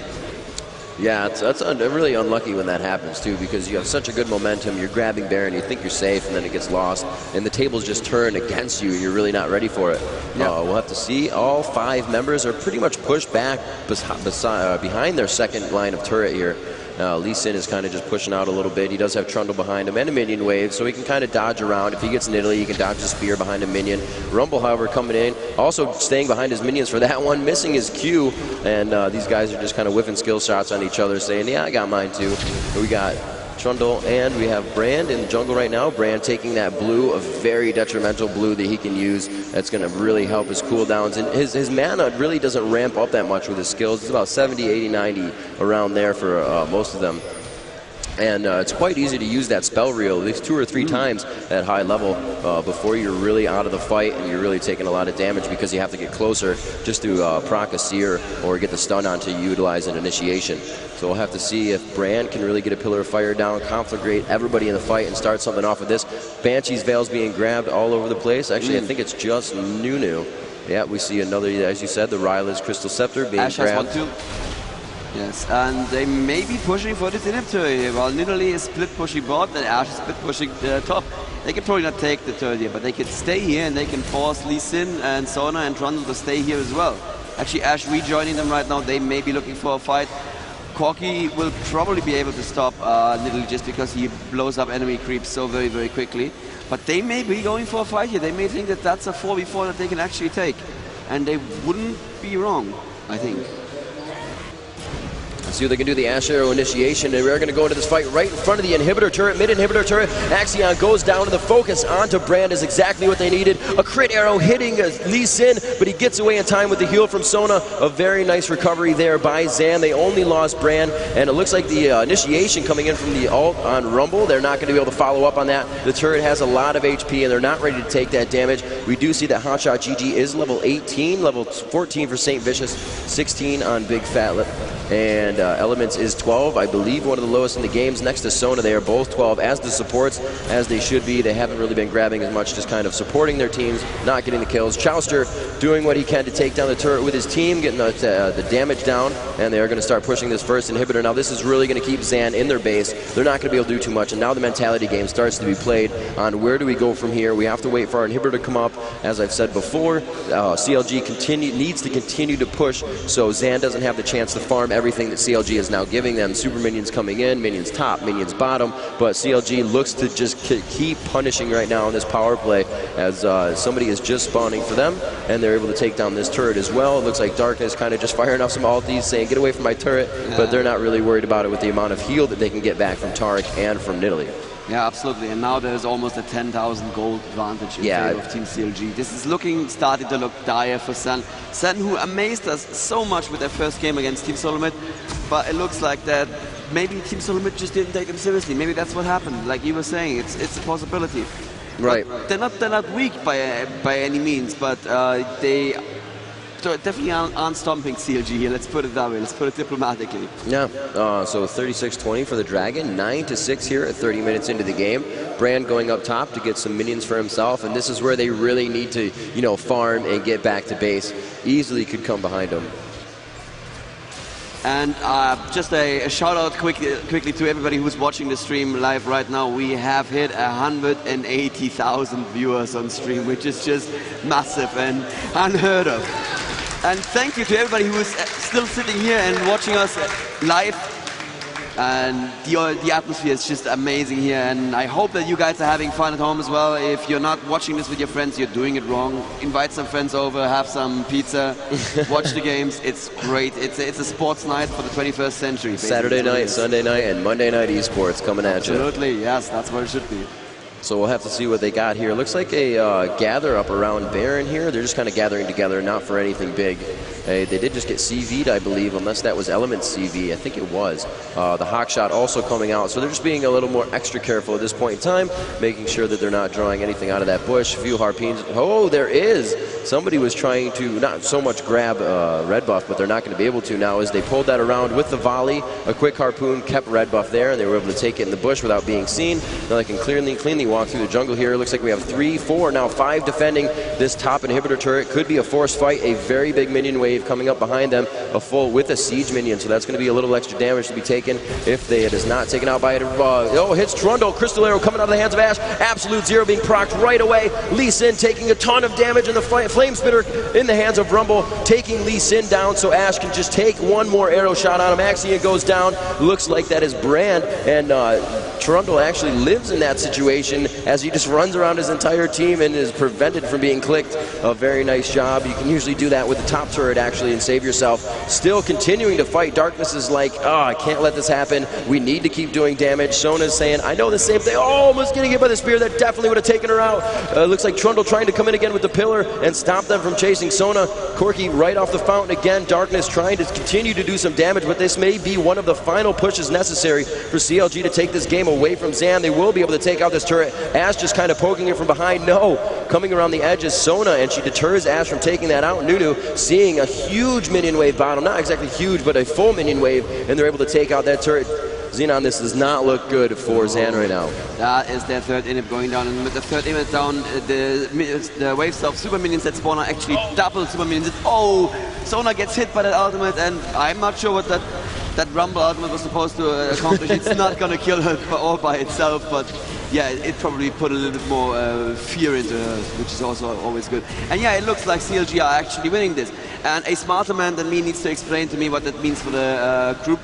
Yeah, that's really unlucky when that happens, too, because you have such a good momentum. You're grabbing Baron, you think you're safe, and then it gets lost. And the tables just turn against you, and you're really not ready for it. Yeah. We'll have to see. All 5 members are pretty much pushed back behind their second line of turret here. Lee Sin is kind of just pushing out a little bit. He does have Trundle behind him and a minion wave, so he can kind of dodge around. If he gets Nidalee, he can dodge the spear behind a minion. Rumble, however, coming in, also staying behind his minions for that one, missing his Q, and these guys are just kind of whiffing skill shots on each other, saying, yeah, I got mine too. But we got Trundle, and we have Brand in the jungle right now. Brand taking that blue, a very detrimental blue that he can use. That's going to really help his cooldowns. And his mana really doesn't ramp up that much with his skills. It's about 70, 80, 90 around there for most of them. And it's quite easy to use that spell reel at least 2 or 3 times at high level before you're really out of the fight and you're really taking a lot of damage, because you have to get closer just to proc a seer or get the stun on to utilize an initiation. So we'll have to see if Brand can really get a Pillar of Fire down, conflagrate everybody in the fight, and start something off with this. Banshee's Veil's being grabbed all over the place. Actually, I think it's just Nunu. Yeah, we see another, as you said, the Ryla's Crystal Scepter being Ash grabbed. Has 1, 2. Yes, and they may be pushing for this inhibitor while Nidalee is split pushing bot and Ash is split pushing top. They can probably not take the turret here, but they can stay here and they can force Lee Sin and Sona and Trundle to stay here as well. Actually, Ash rejoining them right now. They may be looking for a fight. Corki will probably be able to stop Nidalee just because he blows up enemy creeps so very, very quickly. But they may be going for a fight here. They may think that that's a 4v4 that they can actually take. And they wouldn't be wrong, I think. See what they can do, the Ash Arrow initiation, and we're going to go into this fight right in front of the inhibitor turret, mid-inhibitor turret. Axion goes down to the focus onto Brand is exactly what they needed. A crit arrow hitting Lee Sin, but he gets away in time with the heal from Sona. A very nice recovery there by Zan. They only lost Brand, and it looks like the initiation coming in from the ult on Rumble. They're not going to be able to follow up on that. The turret has a lot of HP, and they're not ready to take that damage. We do see that Hotshot GG is level 18, level 14 for St. Vicious, 16 on Big Fat Lip. and Elements is 12, I believe one of the lowest in the games. Next to Sona, they are both 12 as the supports, as they should be. They haven't really been grabbing as much, just kind of supporting their teams, not getting the kills. Chowster doing what he can to take down the turret with his team, getting the damage down, and they are going to start pushing this first inhibitor. Now this is really going to keep Zan in their base. They're not going to be able to do too much, and now the mentality game starts to be played on where do we go from here. We have to wait for our inhibitor to come up. As I've said before, CLG needs to continue to push so Zan doesn't have the chance to farm everything that CLG is now giving them. Super minions coming in, minions top, minions bottom, but CLG looks to just keep punishing right now on this power play as somebody is just spawning for them, and they're able to take down this turret as well. It looks like Darkness kind of just firing off some ultis saying, get away from my turret, but they're not really worried about it with the amount of heal that they can get back from Tarek and from Nidalee. Yeah, absolutely. And now there's almost a 10,000 gold advantage in favor of Team CLG. This is starting to look dire for Sen. Sen, who amazed us so much with their first game against Team Solomid, but it looks like that maybe Team Solomid just didn't take them seriously. Maybe that's what happened. Like you were saying, it's a possibility. Right. But they're not weak by any means, but they definitely aren't stomping CLG here. Let's put it that way. Let's put it diplomatically. Yeah. So 36-20 for the Dragon. 9-6 here at 30 minutes into the game. Brand going up top to get some minions for himself, and this is where they really need to, farm and get back to base. Easily could come behind them. And just a shout out quickly to everybody who's watching the stream live right now. We have hit 180,000 viewers on stream, which is just massive and unheard of. And thank you to everybody who is still sitting here and watching us live. And the atmosphere is just amazing here, and I hope that you guys are having fun at home as well. If you're not watching this with your friends, you're doing it wrong. Invite some friends over, have some pizza, watch the games. It's great. It's a sports night for the 21st century. Basically. Saturday night, Sunday night, and Monday night esports coming at you. Absolutely, yes, that's what it should be. So we'll have to see what they got here. Looks like a gather up around Baron here. They're just kind of gathering together, not for anything big. They did just get CV'd, I believe, unless that was Elements CV. I think it was. The Hawk Shot also coming out. So they're just being a little more extra careful at this point in time, making sure that they're not drawing anything out of that bush. A few harpoons. Oh, there is. Somebody was trying to not so much grab red buff, but they're not going to be able to now as they pulled that around with the volley. A quick harpoon kept red buff there, and they were able to take it in the bush without being seen. Now they can cleanly walk through the jungle here. Looks like we have 3, 4, now 5 defending this top inhibitor turret. Could be a forced fight. A very big minion wave coming up behind them, a full with a siege minion, so that's going to be a little extra damage to be taken if it is not taken out by it. Hits Trundle. Crystal Arrow coming out of the hands of Ash. Absolute Zero being procced right away. Lee Sin taking a ton of damage, and the Flame Spitter in the hands of Rumble taking Lee Sin down, so Ash can just take one more arrow shot on him. Axion goes down. Looks like that is Brand, and Trundle actually lives in that situation as he just runs around his entire team and is prevented from being clicked. A very nice job. You can usually do that with the top turret actually and save yourself. Still continuing to fight. Darkness is like, oh, I can't let this happen. We need to keep doing damage. Sona's saying, I know the same thing. Oh, almost getting hit by the spear. That definitely would have taken her out. Looks like Trundle trying to come in again with the pillar and stop them from chasing Sona. Corky right off the fountain again. Darkness trying to continue to do some damage, but this may be one of the final pushes necessary for CLG to take this game away from Zan. They will be able to take out this turret. Ash just kind of poking it from behind. No. Coming around the edge is Sona, and she deters Ash from taking that out. Nunu seeing a huge minion wave bottom. Not exactly huge, but a full minion wave, and they're able to take out that turret. Xenon, this does not look good for Zan right now. That is their third inhib going down, and with the third inhib down, the waves of super minions that spawn are actually double super minions. Oh, Sona gets hit by that ultimate, and I'm not sure what that Rumble ultimate was supposed to accomplish. It's not going to kill her all by itself, but yeah, it probably put a little bit more fear into her, which is also always good. And yeah, it looks like CLG are actually winning this. And a smarter man than me needs to explain to me what that means for the group.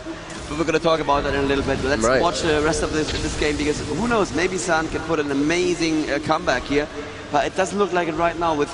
But we're going to talk about that in a little bit. Let's watch the rest of this game, because who knows, maybe San can put an amazing comeback here. But it doesn't look like it right now with,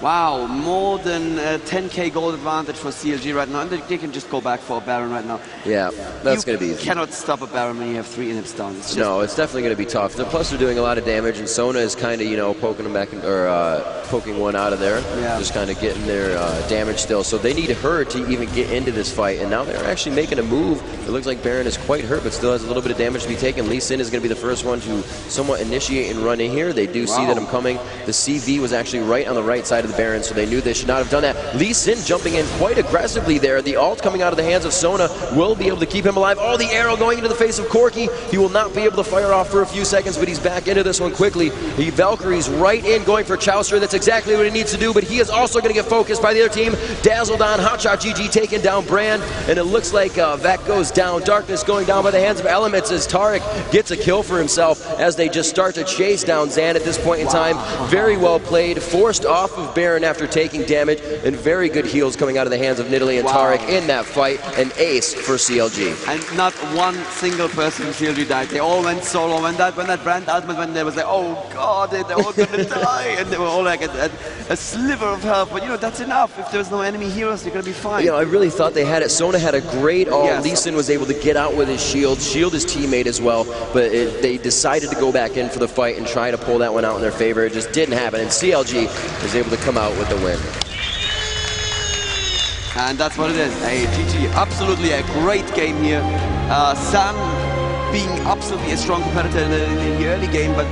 wow, more than 10k gold advantage for CLG right now. And they can just go back for a Baron right now. Yeah, that's going to be easy. You cannot stop a Baron when you have 3 inhibs down. No, it's definitely going to be tough. Plus they're doing a lot of damage, and Sona is kind of, poking them back, or poking one out of there. Yeah. Just kind of getting their damage still. So they need her to even get into this fight, and now they're actually making a move. It looks like Baron is quite hurt, but still has a little bit of damage to be taken. Lee Sin is going to be the first one to somewhat initiate and run in here. They do see that I'm coming. The CV was actually right on the right side of the Baron, so they knew they should not have done that. Lee Sin jumping in quite aggressively there. The ult coming out of the hands of Sona will be able to keep him alive. Oh, the arrow going into the face of Corki. He will not be able to fire off for a few seconds, but he's back into this one quickly. He Valkyrie's right in, going for Chowster. That's exactly what he needs to do, but he is also going to get focused by the other team. Dazzled on, Hotshot GG taking down Brand, and it looks like Vec goes down. Darkness going down by the hands of Elements as Tarek gets a kill for himself as they just start to chase down Zan at this point in time. Very well played, forced off of Baron after taking damage, and very good heals coming out of the hands of Nidalee and Tarek in that fight. An ace for CLG. And not one single person from CLG died. They all went solo. When that Brand ultimate went, they was like, oh god, they're all gonna die, and they were all like a sliver of health. But you know, that's enough. If there's no enemy heroes, you're gonna be fine. You know, I really thought they had it. Sona had a great ult. Yes. Lee Sin was able to get out with his shield his teammate as well, but they decided to go back in for the fight and try to pull that one out in their favor. It just didn't happen, and CLG was able to come out with the win. And that's what it is. A GG, absolutely a great game here. Sam being absolutely a strong competitor in the early game, but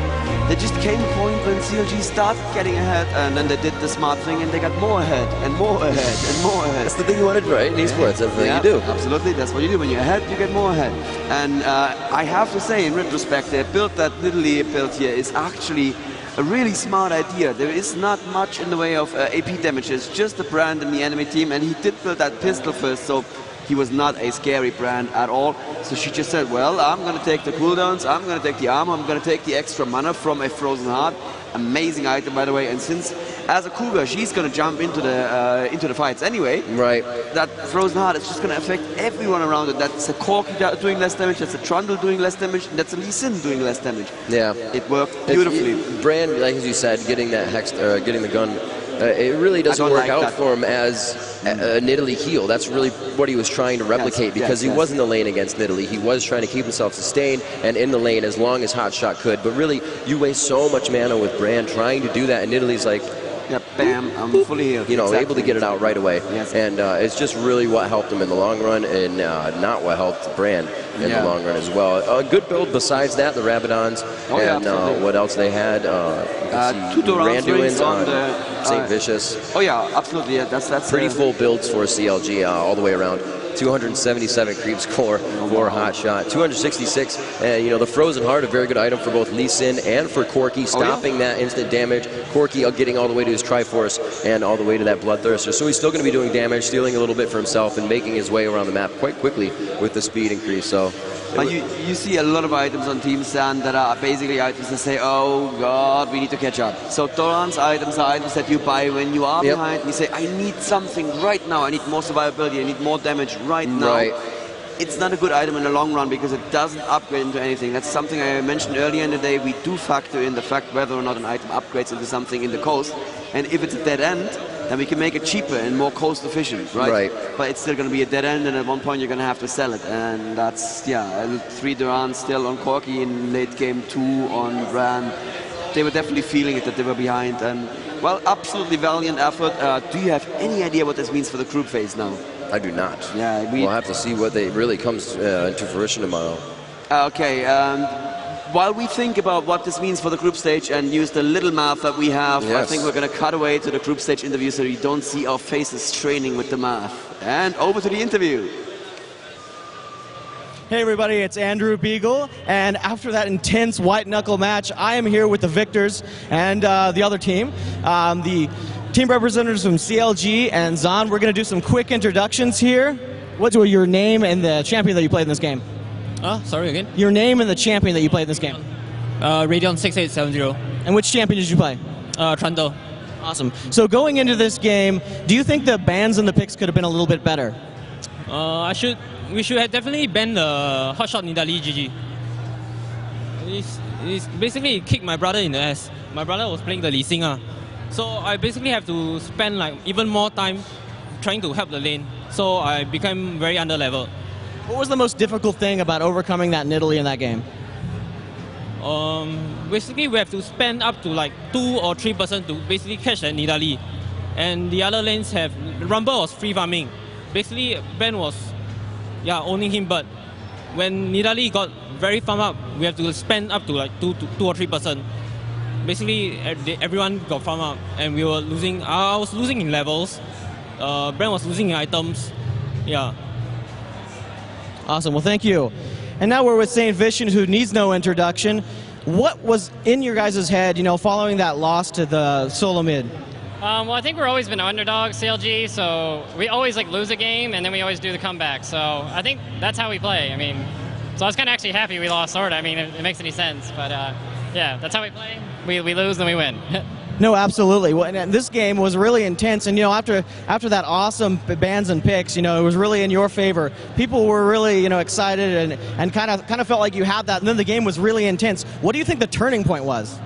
there just came a point when CLG started getting ahead, and then they did the smart thing, and they got more ahead, and more ahead, and more ahead. That's the thing you want to do, right? In esports, that's what you do. Absolutely, that's what you do. When you're ahead, you get more ahead. And I have to say, in retrospect, the build that Nidalee built here is actually a really smart idea. There is not much in the way of AP damages, just the Brand and the enemy team, and he did build that pistol first, so he was not a scary Brand at all. So she just said, well, I'm going to take the cooldowns, I'm going to take the armor, I'm going to take the extra mana from a Frozen Heart. Amazing item, by the way, and since as a Cougar, she's going to jump into the fights anyway. Right. That Frozen Heart is just going to affect everyone around it. That's a Corki doing less damage, that's a Trundle doing less damage, and that's a Lee Sin doing less damage. Yeah. It worked beautifully. Brand, like as you said, getting that hex, getting the gun, it really doesn't work out for him as a Nidalee heal. That's really what he was trying to replicate, because he was in the lane against Nidalee. He was trying to keep himself sustained and in the lane as long as Hotshot could. But really, you waste so much mana with Brand trying to do that, and Nidalee's like, yeah, bam, I'm fully healed. You know, able to get it out right away. Yes. And it's just really what helped him in the long run, and not what helped Brand in the long run as well. A good build besides that, the Rabadons, and what else they had. Two Randuins on St. Vicious. Oh yeah, absolutely. Yeah, that's pretty full builds for CLG all the way around. 277 creep score for Hotshot. 266, you know, the Frozen Heart, a very good item for both Lee Sin and for Corki, stopping that instant damage. Corki getting all the way to his Triforce and all the way to that Bloodthirster. So he's still going to be doing damage, stealing a little bit for himself, and making his way around the map quite quickly with the speed increase. So you see a lot of items on Team Sand that are basically items that say, oh god, we need to catch up. So Doran's items are items that you buy when you are behind, and you say, I need something right now, I need more survivability, I need more damage right now. It's not a good item in the long run because it doesn't upgrade into anything. That's something I mentioned earlier in the day. We do factor in the fact whether or not an item upgrades into something in the coast, and if it's a dead end, then we can make it cheaper and more cost efficient, right? But it's still going to be a dead end, and at one point you're going to have to sell it, and that's 3 Durans still on Corki in late game 2 on Brand. They were definitely feeling it that they were behind, and well, absolutely valiant effort. Do you have any idea what this means for the group phase now? I do not. Yeah, we'll have to see what really comes into fruition tomorrow. Okay. While we think about what this means for the group stage and use the little math that we have, I think we're going to cut away to the group stage interview so you don't see our faces straining with the math. And over to the interview. Hey everybody, it's Andrew Beagle, and after that intense white knuckle match, I am here with the victors and the other team. The team representatives from CLG and Zan. We're going to do some quick introductions here. What's your name and the champion that you played in this game? Sorry again? Your name and the champion that you played in this game. Radeon 6870. And which champion did you play? Trundle. Awesome. So going into this game, do you think the bans and the picks could have been a little bit better? We should have definitely banned the Hotshot Nidalee GG. It's basically kicked my brother in the ass. My brother was playing the Lee Sin. So I basically have to spend like even more time trying to help the lane. So I became very under level. What was the most difficult thing about overcoming that Nidalee in that game? Basically we have to spend up to like 2 or 3% to basically catch that Nidalee. And the other lanes have, Rumble was free farming. Basically Ben was owning him, but when Nidalee got very farm up, we have to spend up to like 2 or 3%. basically everyone got farm up, and we were losing. I was losing in levels. Brent was losing in items. Yeah. Awesome. Well, thank you. And now we're with St. Vision, who needs no introduction. What was in your guys' head, you know, following that loss to the solo mid? Well, I think we've always been underdogs, CLG, so we always like lose a game and then we always do the comeback. So I think that's how we play. I mean, so I was kind of actually happy we lost Sword. I mean, it makes any sense, but yeah, that's how we play. We lose, then we win. No, absolutely. Well, and this game was really intense, and you know, after that awesome bans and picks, you know, it was really in your favor. People were really, you know, excited and kind of felt like you had that. And then the game was really intense. What do you think the turning point was?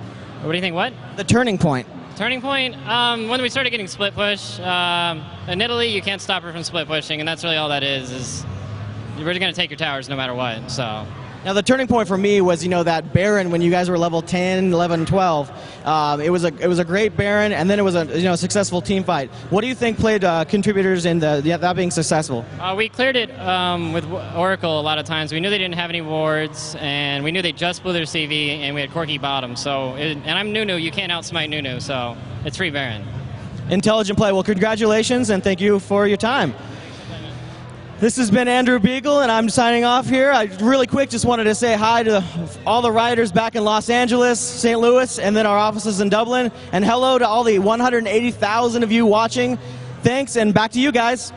What do you think? What? The turning point. Turning point? When we started getting split push. In Italy, you can't stop her from split pushing, and that's really all that is you're really going to take your towers no matter what. So. Now the turning point for me was, you know, that Baron when you guys were level 10, 11, 12. It was a great Baron, and then it was a successful team fight. What do you think played contributors in that being successful? We cleared it with Oracle a lot of times. We knew they didn't have any wards, and we knew they just blew their CV, and we had Corki bottom. So, and I'm Nunu. You can't outsmite Nunu, so it's free Baron. Intelligent play. Well, congratulations, and thank you for your time. This has been Andrew Beagle, and I'm signing off here. I really quick just wanted to say hi to all the riders back in Los Angeles, St. Louis, and then our offices in Dublin. And hello to all the 180,000 of you watching. Thanks, and back to you guys.